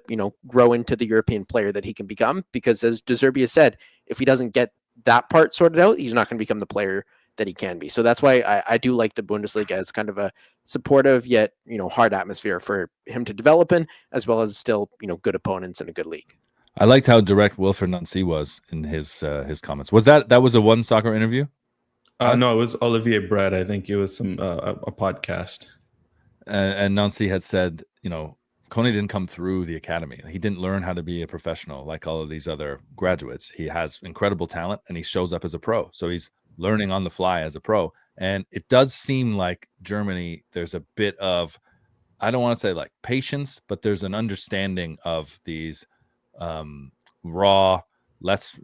grow into the European player that he can become. Because as De Zerbi has said, if he doesn't get that part sorted out, he's not going to become the player that he can be. So that's why I do like the Bundesliga as kind of a supportive yet, hard atmosphere for him to develop in, as well as still, good opponents and a good league. I liked how direct Wilfried Nancy was in his comments. Was that was a One Soccer interview? No, it was Olivier Brett. I think it was a podcast. And Nancy had said, Koné didn't come through the academy. He didn't learn how to be a professional like all of these other graduates. He has incredible talent, and he shows up as a pro. So he's learning on the fly as a pro. And it does seem like Germany, there's a bit of, I don't want to say like patience, but there's an understanding of these raw, less,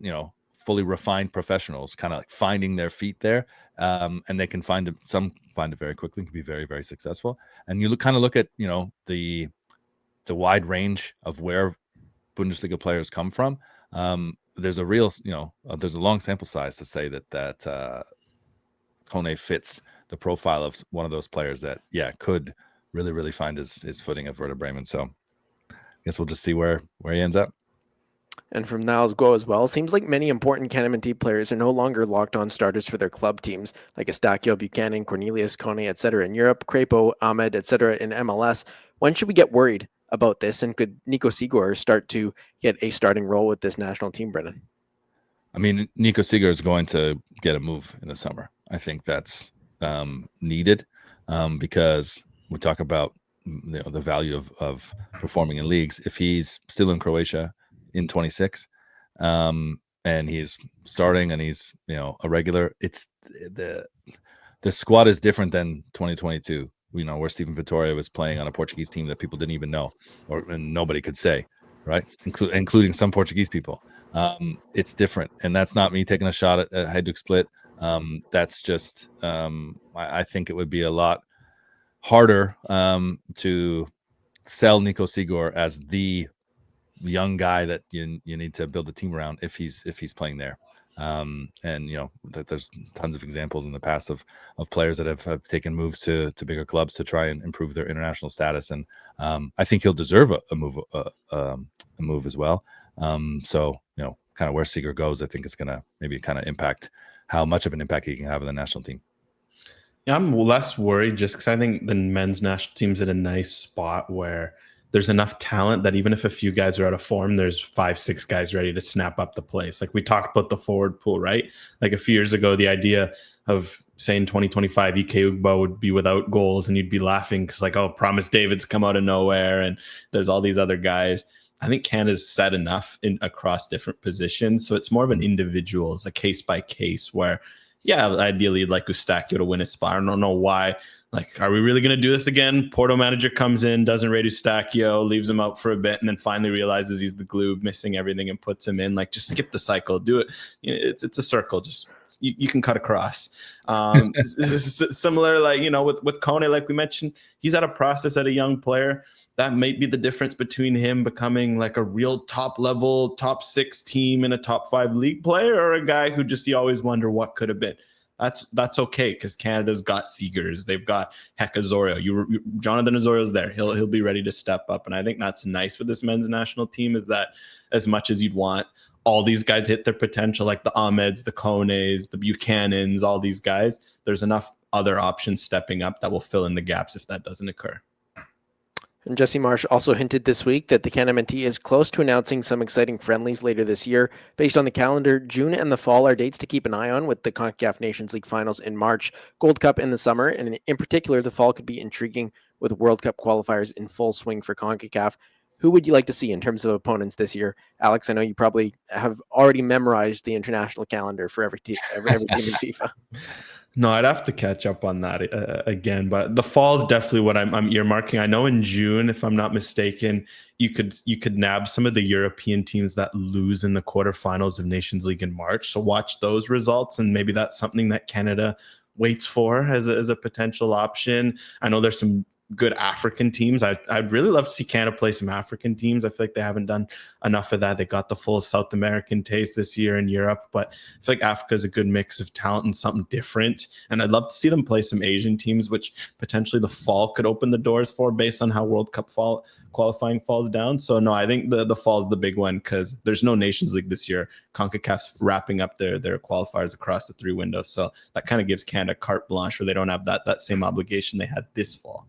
fully refined professionals kind of like finding their feet there. And they can find it, some find it very quickly, can be very, very successful. And you look at, the wide range of where Bundesliga players come from. There's a real, there's a long sample size to say that Koné fits the profile of one of those players that, could really, really find his footing at Werder Bremen. So I guess we'll just see where he ends up. And from Niles Go as well, seems like many important CanMNT players are no longer locked on starters for their club teams, like Eustáquio, Buchanan, Cornelius, Koné, etc. in Europe, Crepo, Ahmed, etc. in MLS. When should we get worried about this? And could Nico Sigor start to get a starting role with this national team, Brennan? I mean, Nico Sigor is going to get a move in the summer. I think that's needed because we talk about the value of performing in leagues. If he's still in Croatia in 26 and he's starting and he's a regular, it's the squad is different than 2022, where Steven Vitória was playing on a Portuguese team that people didn't even know and nobody could say, right, including some Portuguese people. It's different, and that's not me taking a shot at Hajduk Split. That's just I think it would be a lot harder to sell Nico Sigor as the young guy that you need to build a team around if he's playing there. And there's tons of examples in the past of players that have taken moves to bigger clubs to try and improve their international status, and I think he'll deserve a move as well. So kind of where Sigor goes, I think it's gonna maybe kind of impact how much of an impact he can have in the national team. Yeah, I'm less worried just because I think the men's national team's in a nice spot where there's enough talent that even if a few guys are out of form, there's 5-6 guys ready to snap up the place. Like we talked about the forward pool, right? Like a few years ago, the idea of saying 2025 Ike Ugbo would be without goals and you'd be laughing because like, oh, Promise David's come out of nowhere and there's all these other guys. I think Canada's set enough across different positions. So it's more of an individual, it's a case by case where, yeah, ideally you'd like Eustáquio to win a spot. I don't know why. Like, are we really going to do this again? Porto manager comes in, doesn't rate Eustáquio, leaves him out for a bit, and then finally realizes he's the glue, missing everything, and puts him in. Like, just skip the cycle. Do it. It's a circle. Just you can cut across. It's similar, like with Koné, like we mentioned, he's at a process at a young player. That might be the difference between him becoming like a real top level, top 6 team in a top 5 league player, or a guy who just you always wonder what could have been. That's okay because Canada's got Seegers, they've got Heck Osorio. Jonathan Osorio's there. He'll be ready to step up, and I think that's nice with this men's national team is that as much as you'd want all these guys to hit their potential, like the Ahmeds, the Konés, the Buchanans, all these guys, there's enough other options stepping up that will fill in the gaps if that doesn't occur. And Jesse Marsch also hinted this week that the CanMNT is close to announcing some exciting friendlies later this year. Based on the calendar, June and the fall are dates to keep an eye on, with the CONCACAF Nations League finals in March, Gold Cup in the summer, and in particular, the fall could be intriguing with World Cup qualifiers in full swing for CONCACAF. Who would you like to see in terms of opponents this year? Alex, I know you probably have already memorized the international calendar for every team in FIFA. No, I'd have to catch up on that again, but the fall is definitely what I'm earmarking. I know in June, if I'm not mistaken, you could nab some of the European teams that lose in the quarterfinals of Nations League in March. So watch those results, and maybe that's something that Canada waits for as a potential option. I know there's some good African teams. I'd really love to see Canada play some African teams. I feel like they haven't done enough of that. They got the full South American taste this year in Europe, but I feel like Africa is a good mix of talent and something different. And I'd love to see them play some Asian teams, which potentially the fall could open the doors for based on how World Cup qualifying falls down. So no, I think the fall is the big one because there's no Nations League this year. CONCACAF's wrapping up their qualifiers across the 3 windows. So that kind of gives Canada carte blanche where they don't have that same obligation they had this fall.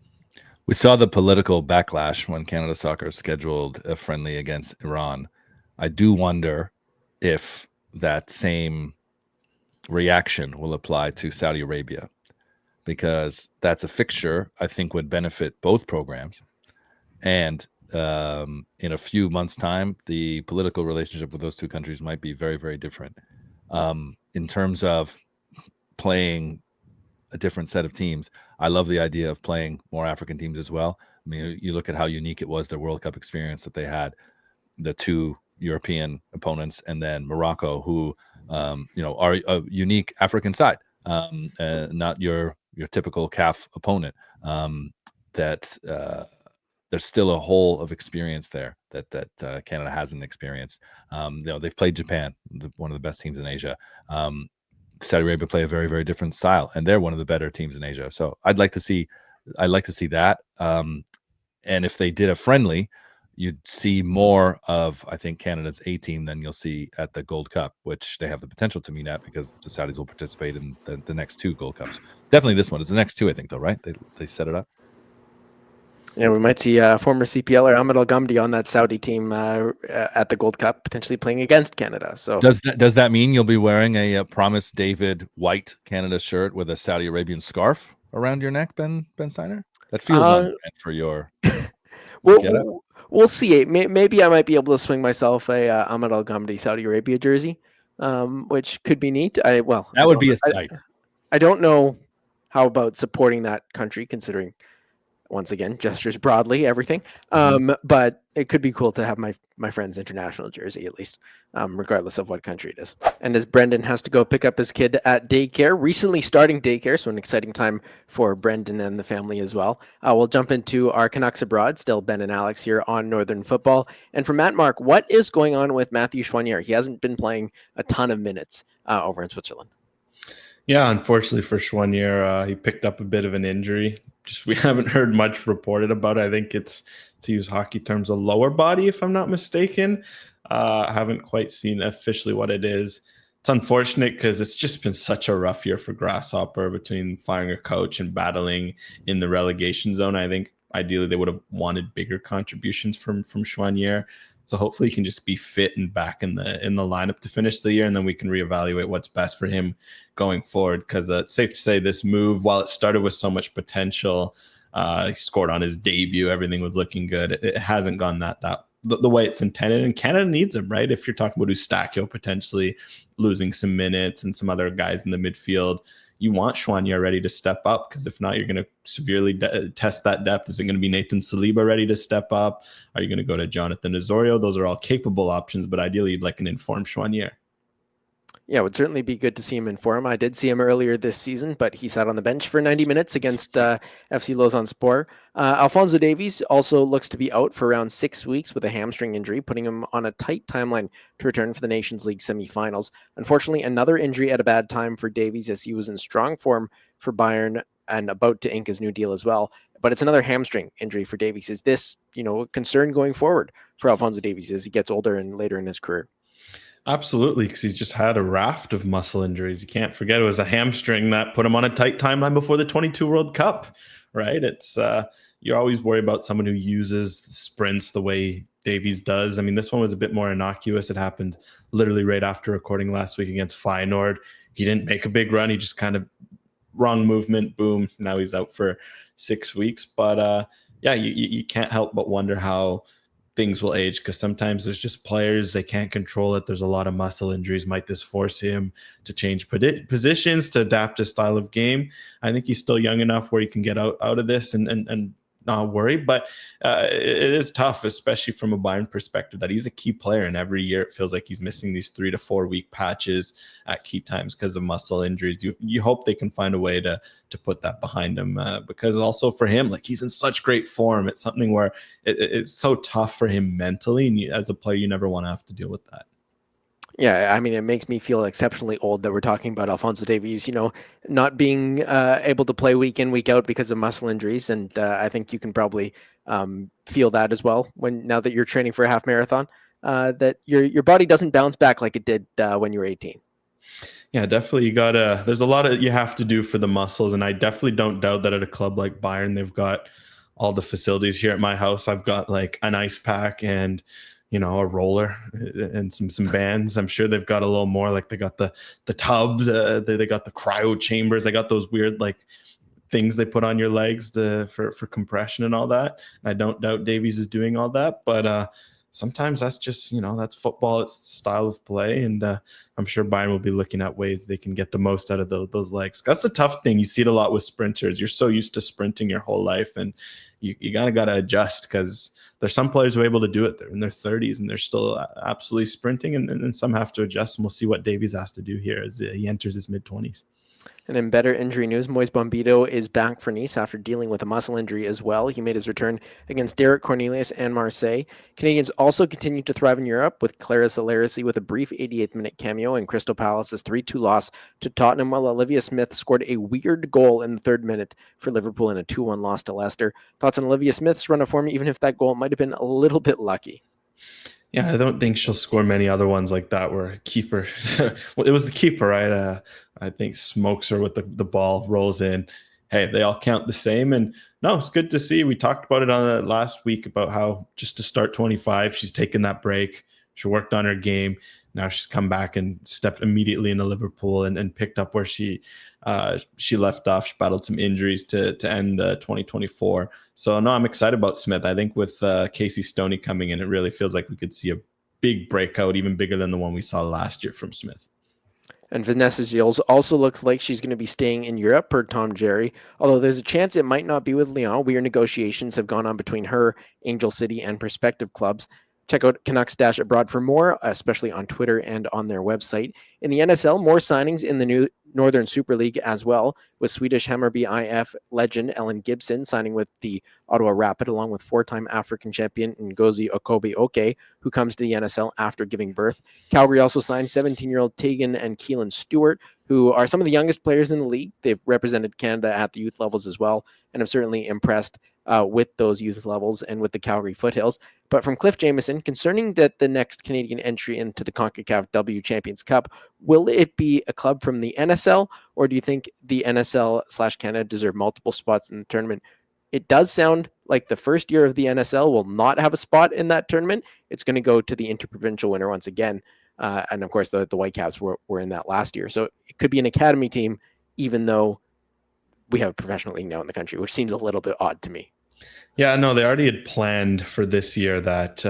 We saw the political backlash when Canada Soccer scheduled a friendly against Iran. I do wonder if that same reaction will apply to Saudi Arabia, because that's a fixture I think would benefit both programs. And in a few months' time, the political relationship with those two countries might be very, very different. In terms of playing a different set of teams, I love the idea of playing more African teams as well. I mean, you look at how unique it was, their World Cup experience that they had, the 2 European opponents, and then Morocco, who are a unique African side, not your typical CAF opponent. There's still a hole of experience there that Canada hasn't experienced. They've played Japan, one of the best teams in Asia. Saudi Arabia play a very, very different style, and they're one of the better teams in Asia. So I'd like to see that. And if they did a friendly, you'd see more of, I think, Canada's A team than you'll see at the Gold Cup, which they have the potential to mean at because the Saudis will participate in the next 2 Gold Cups. Definitely this one. It's the next 2, I think, though, right? They set it up. Yeah, we might see former CPLer Ahmed El Ghamdi on that Saudi team at the Gold Cup, potentially playing against Canada. So does that mean you'll be wearing a Promise David white Canada shirt with a Saudi Arabian scarf around your neck, Ben Steiner? That feels on brand for your. We'll see. Maybe I might be able to swing myself a Ahmed El Ghamdi Saudi Arabia jersey, which could be neat. That would be a sight. I don't know how about supporting that country, considering, once again, gestures broadly, everything. But it could be cool to have my friend's international jersey, at least, regardless of what country it is. And as Brendan has to go pick up his kid at daycare, recently starting daycare, so an exciting time for Brendan and the family as well. We'll jump into our Canucks Abroad, still Ben and Alex here on Northern Fútbol. And for Matt Mark, what is going on with Matthew Choinière? He hasn't been playing a ton of minutes over in Switzerland. Yeah, unfortunately for Choinière, he picked up a bit of an injury. We haven't heard much reported about it. I think it's, to use hockey terms, a lower body, if I'm not mistaken. I haven't quite seen officially what it is. It's unfortunate because it's just been such a rough year for Grasshopper between firing a coach and battling in the relegation zone. I think ideally they would have wanted bigger contributions from Choinière. So hopefully he can just be fit and back in the lineup to finish the year, and then we can reevaluate what's best for him going forward. Because it's safe to say this move, while it started with so much potential, he scored on his debut, everything was looking good. It hasn't gone the way it's intended, and Canada needs him, right? If you're talking about Eustáquio potentially losing some minutes and some other guys in the midfield, you want Choinière ready to step up, because if not, you're going to severely test that depth. Is it going to be Nathan Saliba ready to step up? Are you going to go to Jonathan Osorio? Those are all capable options, but ideally you'd like an informed Choinière. Yeah, it would certainly be good to see him in form. I did see him earlier this season, but he sat on the bench for 90 minutes against FC Lausanne-Sport. Alphonso Davies also looks to be out for around 6 weeks with a hamstring injury, putting him on a tight timeline to return for the Nations League semifinals. Unfortunately, another injury at a bad time for Davies, as he was in strong form for Bayern and about to ink his new deal as well. But it's another hamstring injury for Davies. Is this, a concern going forward for Alphonso Davies as he gets older and later in his career? Absolutely, because he's just had a raft of muscle injuries. You can't forget it was a hamstring that put him on a tight timeline before the 22 World Cup, right? It's you always worry about someone who uses sprints the way Davies does. I mean, this one was a bit more innocuous. It happened literally right after recording last week against Feyenoord. He didn't make a big run. He just kind of wrong movement, boom. Now he's out for 6 weeks. But you can't help but wonder how things will age, because sometimes there's just players, they can't control it. There's a lot of muscle injuries. Might this force him to change positions, to adapt his style of game? I think he's still young enough where he can get out of this and not worry. But it is tough, especially from a Bayern perspective, that he's a key player, and every year it feels like he's missing these 3 to 4 week patches at key times because of muscle injuries. You hope they can find a way to put that behind him, because also for him, like, he's in such great form. It's something where it's so tough for him mentally, and as a player, you never want to have to deal with that. Yeah, I mean, it makes me feel exceptionally old that we're talking about Alphonso Davies, not being able to play week in, week out because of muscle injuries. And I think you can probably feel that as well now that you're training for a half marathon, that your body doesn't bounce back like it did when you were 18. Yeah, definitely. There's a lot you have to do for the muscles. And I definitely don't doubt that at a club like Bayern, they've got all the facilities. Here at my house, I've got like an ice pack and a roller and some bands. I'm sure they've got a little more, like they got the tubs, they got the cryo chambers, they got those weird like things they put on your legs for compression and all that. And I don't doubt Davies is doing all that, but sometimes that's just, that's football. It's the style of play. And I'm sure Bayern will be looking at ways they can get the most out of those legs. That's a tough thing. You see it a lot with sprinters. You're so used to sprinting your whole life, and you got to adjust, because there's some players who are able to do it. They're in their 30s and they're still absolutely sprinting, and some have to adjust. And we'll see what Davies has to do here as he enters his mid-20s. And in better injury news, Moise Bombito is back for Nice after dealing with a muscle injury as well. He made his return against Derek Cornelius and Marseille. Canadians also continue to thrive in Europe, with Clarissa Larissy with a brief 88th-minute cameo in Crystal Palace's 3-2 loss to Tottenham, while Olivia Smith scored a weird goal in the 3rd minute for Liverpool in a 2-1 loss to Leicester. Thoughts on Olivia Smith's run of form, even if that goal might have been a little bit lucky? Yeah, I don't think she'll score many other ones like that where keeper, well, it was the keeper, right? I think smokes her with the ball, rolls in. Hey, they all count the same. And no, it's good to see. We talked about it on last week about how just to start 25, she's taken that break. She worked on her game. Now she's come back and stepped immediately into Liverpool and picked up where she left off. She battled some injuries to end 2024. So no, I'm excited about Smith. I think with Casey Stoney coming in, it really feels like we could see a big breakout, even bigger than the one we saw last year from Smith. And Vanessa Gilles also looks like she's going to be staying in Europe per Tom Jerry, although there's a chance it might not be with Lyon. Weird negotiations have gone on between her, Angel City, and prospective clubs. Check out Canucks-Abroad for more, especially on Twitter and on their website. In the NSL, more signings in the new Northern Super League as well, with Swedish Hammarby IF legend Ellen Gibson signing with the Ottawa Rapid, along with 4-time African champion Ngozi Okobe-Oke, who comes to the NSL after giving birth. Calgary also signed 17-year-old Tegan and Keelan Stewart, who are some of the youngest players in the league. They've represented Canada at the youth levels as well, and have certainly impressed with those youth levels and with the Calgary Foothills. But from Cliff Jamieson, concerning that the next Canadian entry into the CONCACAF W Champions Cup, will it be a club from the NSL, or do you think the NSL/Canada deserve multiple spots in the tournament? It does sound like the first year of the NSL will not have a spot in that tournament. It's going to go to the interprovincial winner once again. And of course, the Whitecaps were in that last year. So it could be an academy team, even though we have a professional league now in the country, which seems a little bit odd to me. Yeah, no, they already had planned for this year that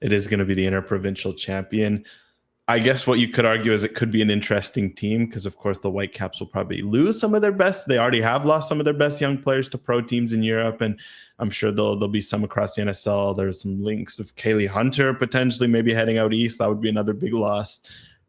it is going to be the interprovincial champion. I guess what you could argue is it could be an interesting team because, of course, the Whitecaps will probably lose some of their best. They already have lost some of their best young players to pro teams in Europe, and I'm sure there'll be some across the NSL. There's some links of Kaylee Hunter potentially maybe heading out east. That would be another big loss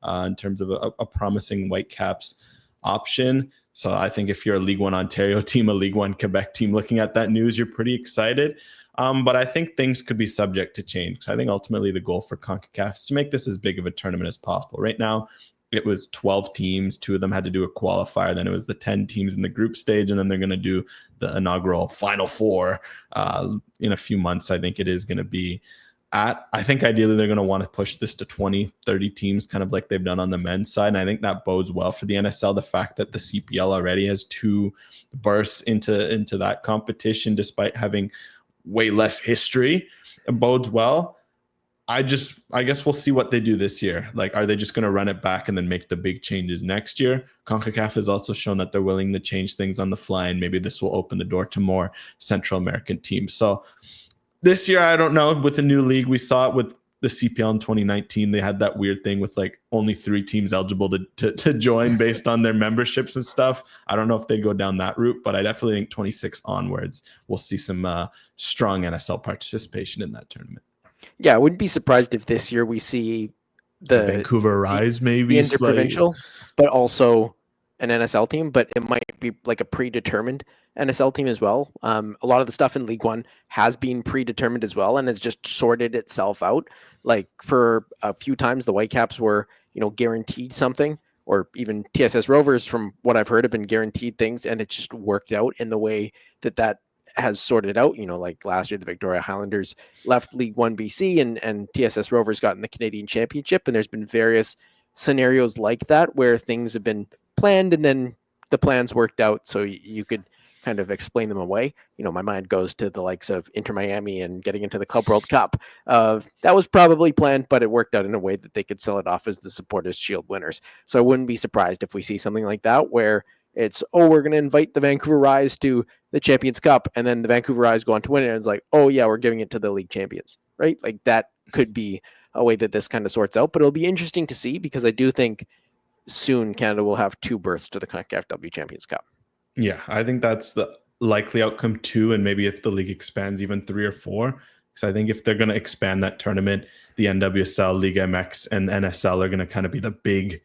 in terms of a promising Whitecaps option. So I think if you're a League One Ontario team, a League One Quebec team, looking at that news, you're pretty excited. But I think things could be subject to change because I think ultimately the goal for CONCACAF is to make this as big of a tournament as possible. Right now, it was 12 teams. 2 of them had to do a qualifier. Then it was the 10 teams in the group stage, and then they're going to do the inaugural Final Four in a few months. I think it is going to be I think ideally they're going to want to push this to 20, 30 teams, kind of like they've done on the men's side. And I think that bodes well for the NSL. The fact that the CPL already has 2 bursts into that competition, despite having way less history, it bodes well. I guess we'll see what they do this year. Like, are they just going to run it back and then make the big changes next year? CONCACAF has also shown that they're willing to change things on the fly, and maybe this will open the door to more Central American teams. So this year, I don't know. With the new league, we saw it with the CPL in 2019, they had that weird thing with like only 3 teams eligible to join based on their memberships and stuff. I don't know if they go down that route, but I definitely think 26 onwards, we'll see some strong NSL participation in that tournament. Yeah, I wouldn't be surprised if this year we see the Vancouver Rise, maybe the interprovincial, but also an NSL team, but it might be like a predetermined NSL team as well. A lot of the stuff in League One has been predetermined as well, and has just sorted itself out. Like for a few times, the Whitecaps were, guaranteed something, or even TSS Rovers, from what I've heard, have been guaranteed things, and it just worked out in the way that has sorted out. Like last year, the Victoria Highlanders left League One BC, and TSS Rovers got in the Canadian Championship, and there's been various scenarios like that where things have been planned and then the plans worked out, so you could kind of explain them away. My mind goes to the likes of Inter Miami and getting into the Club World Cup. That was probably planned, but it worked out in a way that they could sell it off as the Supporters Shield winners. So I wouldn't be surprised if we see something like that, where it's, we're going to invite the Vancouver Rise to the Champions Cup, and then the Vancouver Rise go on to win it, and it's like, oh yeah, we're giving it to the league champions, right? Like that could be a way that this kind of sorts out, but it'll be interesting to see, because I do think soon Canada will have 2 berths to the CONCACAF Champions Cup. Yeah, I think that's the likely outcome too, and maybe if the league expands, even 3 or 4. Because I think if they're going to expand that tournament, the NWSL, League MX, and NSL are going to kind of be the big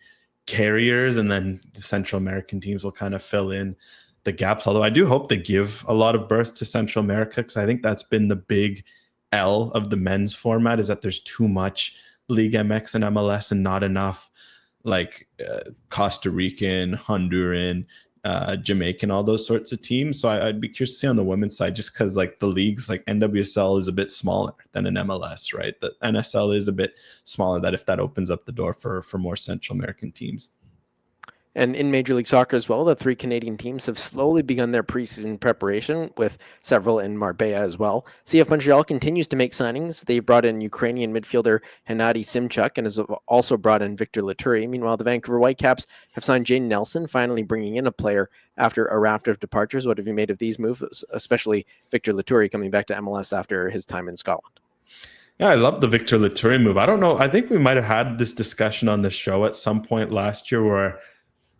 carriers, and then the Central American teams will kind of fill in the gaps. Although I do hope they give a lot of berths to Central America, because I think that's been the big L of the men's format, is that there's too much League MX and MLS and not enough like Costa Rican, Honduran, Jamaican, all those sorts of teams. So I'd be curious to see on the women's side, just because like the leagues, like NWSL is a bit smaller than an MLS, right? The NSL is a bit smaller, that if that opens up the door for more Central American teams. And in Major League Soccer as well, the 3 Canadian teams have slowly begun their preseason preparation, with several in Marbella as well. CF Montreal continues to make signings. They brought in Ukrainian midfielder Hennady Simchuk, and has also brought in Victor Laturi. Meanwhile, the Vancouver Whitecaps have signed Jane Nelson, finally bringing in a player after a raft of departures. What have you made of these moves, especially Victor Laturi coming back to MLS after his time in Scotland? Yeah, I love the Victor Laturi move. I don't know. I think we might have had this discussion on the show at some point last year, where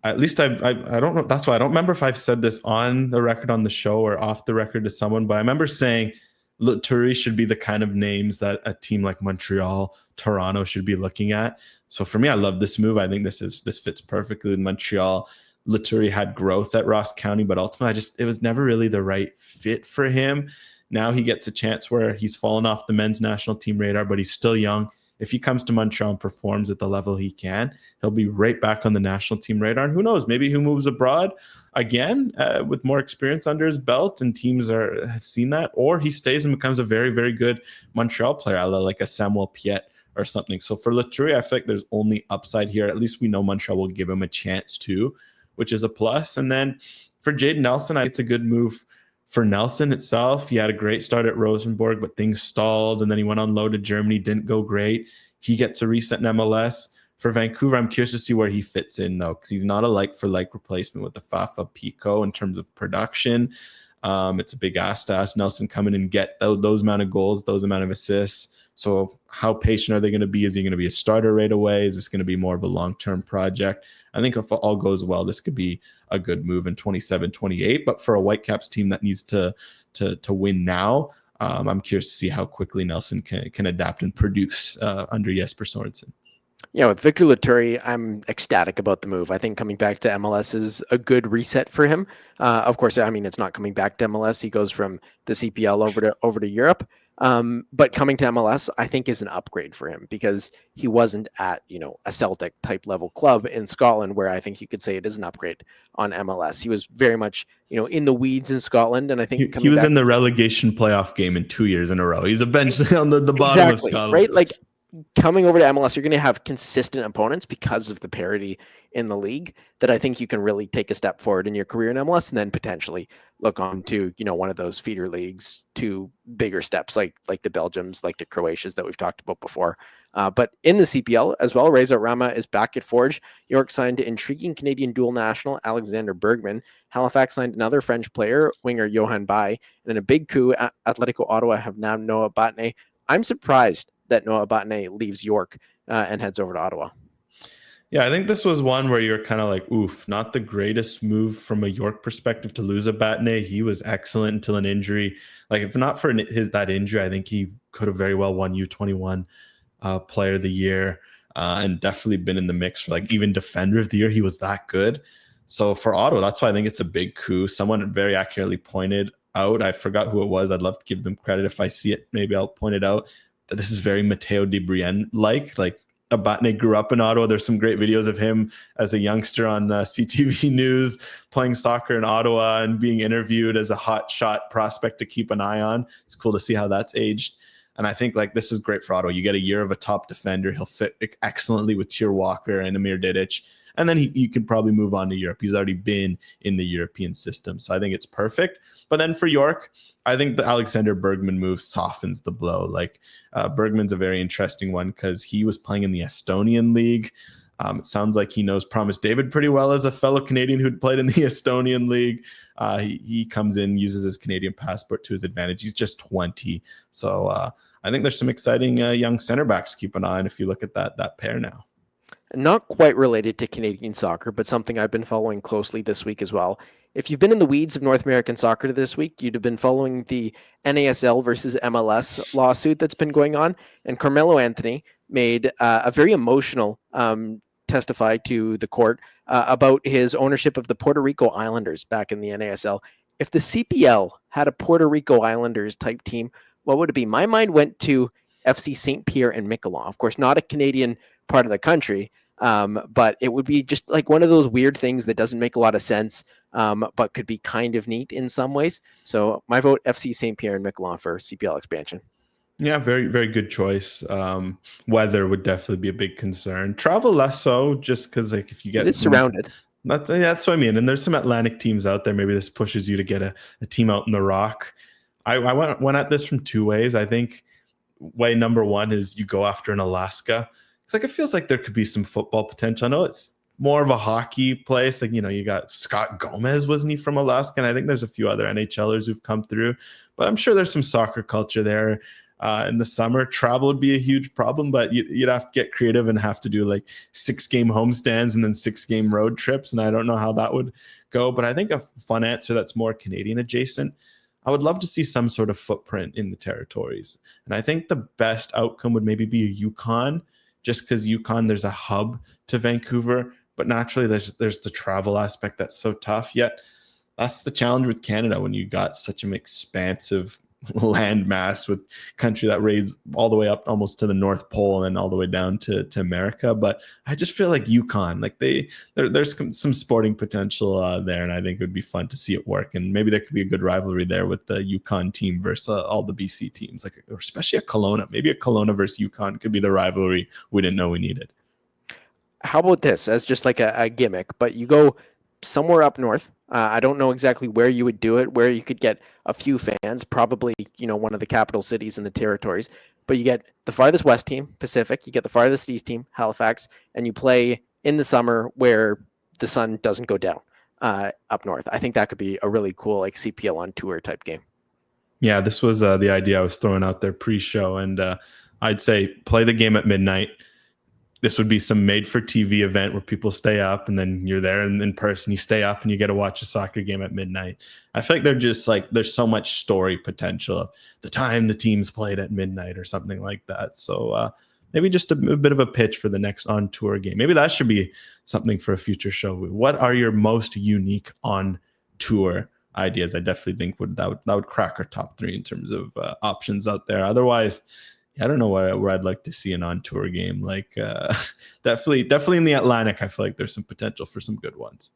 at least I don't know. That's why I don't remember if I've said this on the record on the show or off the record to someone, but I remember saying Laturi should be the kind of names that a team like Montreal, Toronto should be looking at. So for me, I love this move. I think this fits perfectly with Montreal. Laturi had growth at Ross County, but ultimately it was never really the right fit for him. Now he gets a chance where he's fallen off the men's national team radar, but he's still young. If he comes to Montreal and performs at the level he can, he'll be right back on the national team radar. And who knows, maybe he moves abroad again with more experience under his belt, and teams have seen that, or he stays and becomes a very, very good Montreal player, like a Samuel Piet or something. So for Laturi, I feel like there's only upside here. At least we know Montreal will give him a chance too, which is a plus. And then for Jaden Nelson, I think it's a good move for Nelson itself. He had a great start at Rosenborg, but things stalled, and then he went on loan to Germany, didn't go great. He gets a reset in MLS. For Vancouver, I'm curious to see where he fits in, though, because he's not a like-for-like replacement with the Fafa Pico in terms of production. It's a big ask to ask Nelson come in and get those amount of goals, those amount of assists. So how patient are they going to be? Is he going to be a starter right away? Is this going to be more of a long-term project? I think if all goes well, this could be a good move in 27, 28. But for a Whitecaps team that needs to win now, I'm curious to see how quickly Nelson can adapt and produce under Jesper Sorensen. Yeah, with Victor Laturi, I'm ecstatic about the move. I think coming back to MLS is a good reset for him. Of course, I mean, it's not coming back to MLS. He goes from the CPL over to Europe. But coming to MLS, I think, is an upgrade for him, because he wasn't at, a Celtic type level club in Scotland, where I think you could say it is an upgrade on MLS. He was very much, in the weeds in Scotland. And I think he was in the relegation playoff game in 2 years in a row. He's eventually on the bottom of Scotland. Right? Like, coming over to MLS, you're going to have consistent opponents because of the parity in the league, that I think you can really take a step forward in your career in MLS, and then potentially look on to, one of those feeder leagues to bigger steps, like the Belgiums, like the Croatias that we've talked about before. But in the CPL as well, Reza Rama is back at Forge. York signed intriguing Canadian dual national Alexander Bergman. Halifax signed another French player, winger Johan Bay. And in a big coup, Atletico Ottawa have now Noah Batne. I'm surprised that Noah Batane leaves York and heads over to Ottawa. Yeah, I think this was one where you're kind of like, oof, not the greatest move from a York perspective to lose a Batane. He was excellent until an injury. Like, if not for that injury, I think he could have very well won U21 Player of the Year and definitely been in the mix for like even Defender of the Year. He was that good. So for Ottawa, that's why I think it's a big coup. Someone very accurately pointed out, I forgot who it was. I'd love to give them credit. If I see it, maybe I'll point it out, that this is very Matteo De Brienne like Batane grew up in Ottawa. There's some great videos of him as a youngster on CTV News playing soccer in Ottawa and being interviewed as a hot shot prospect to keep an eye on. It's cool to see how that's aged. And I think like this is great for Ottawa. You get a year of a top defender. He'll fit excellently with Tier Walker and Amir Didic. And then you could probably move on to Europe. He's already been in the European system. So I think it's perfect. But then for York, I think the Alexander Bergman move softens the blow. Like Bergman's a very interesting one because he was playing in the Estonian league. It sounds like he knows Promise David pretty well as a fellow Canadian who'd played in the Estonian league. He comes in, uses his Canadian passport to his advantage. He's just 20. So I think there's some exciting young center backs to keep an eye on if you look at that pair now. Not quite related to Canadian soccer, but something I've been following closely this week as well. If you've been in the weeds of North American soccer this week, you'd have been following the NASL versus MLS lawsuit that's been going on. And Carmelo Anthony made a very emotional testify to the court about his ownership of the Puerto Rico Islanders back in the NASL. If the CPL had a Puerto Rico Islanders type team, what would it be? My mind went to FC St. Pierre and Miquelon. Of course, not a Canadian part of the country, but it would be just like one of those weird things that doesn't make a lot of sense, but could be kind of neat in some ways. So my vote, FC St. Pierre and Miquelon for CPL expansion. Yeah, very, very good choice. Weather would definitely be a big concern. Travel less so, just because like if you get it's surrounded. That's what I mean. And there's some Atlantic teams out there. Maybe this pushes you to get a team out in the Rock. I went at this from two ways. I think way number one is you go after an Alaska. It's like it feels like there could be some football potential. I know it's more of a hockey place. Like, you got Scott Gomez, wasn't he from Alaska? And I think there's a few other NHLers who've come through. But I'm sure there's some soccer culture there. In the summer, travel would be a huge problem, but you'd have to get creative and have to do like 6-game homestands and then 6-game road trips. And I don't know how that would go. But I think a fun answer that's more Canadian adjacent, I would love to see some sort of footprint in the territories. And I think the best outcome would maybe be a Yukon, just because Yukon, there's a hub to Vancouver, but naturally there's the travel aspect that's so tough. Yet that's the challenge with Canada when you got such an expansive land mass with country that raids all the way up almost to the North Pole and then all the way down to America. But I just feel like Yukon, like there's some sporting potential there, and I think it would be fun to see it work. And maybe there could be a good rivalry there with the Yukon team versus all the BC teams, like or especially a Kelowna. Maybe a Kelowna versus Yukon could be the rivalry we didn't know we needed. How about this as just like a gimmick, but you go somewhere up north. I don't know exactly where you would do it, where you could get a few fans, probably, one of the capital cities in the territories, but you get the farthest west team, Pacific, you get the farthest east team, Halifax, and you play in the summer where the sun doesn't go down up north. I think that could be a really cool, like CPL on tour type game. Yeah, this was the idea I was throwing out there pre-show, and I'd say play the game at midnight. This would be some made-for-TV event where people stay up, and then you're there in person. You stay up, and you get to watch a soccer game at midnight. I feel like they're just like there's so much story potential of the time the teams played at midnight or something like that. So maybe just a bit of a pitch for the next on-tour game. Maybe that should be something for a future show. What are your most unique on-tour ideas? I definitely think that would crack our top 3 in terms of options out there. Otherwise, I don't know where I'd like to see an on-tour game. Like definitely in the Atlantic, I feel like there's some potential for some good ones.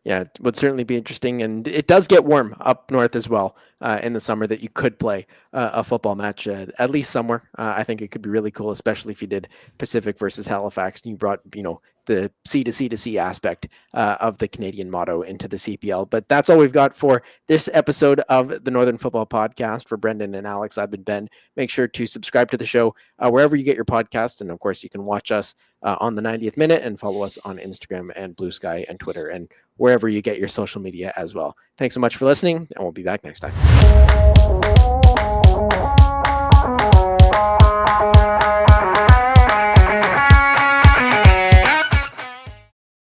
Yeah, it would certainly be interesting. And it does get warm up north as well in the summer that you could play a football match at least somewhere. I think it could be really cool, especially if you did Pacific versus Halifax and you brought, the C to C to C aspect of the Canadian motto into the CPL. But that's all we've got for this episode of the Northern Fútbol Podcast. For Brendan and Alex, I've been Ben. Make sure to subscribe to the show wherever you get your podcasts. And of course, you can watch us on the 90th Minute and follow us on Instagram and Blue Sky and Twitter and wherever you get your social media as well. Thanks so much for listening, and we'll be back next time.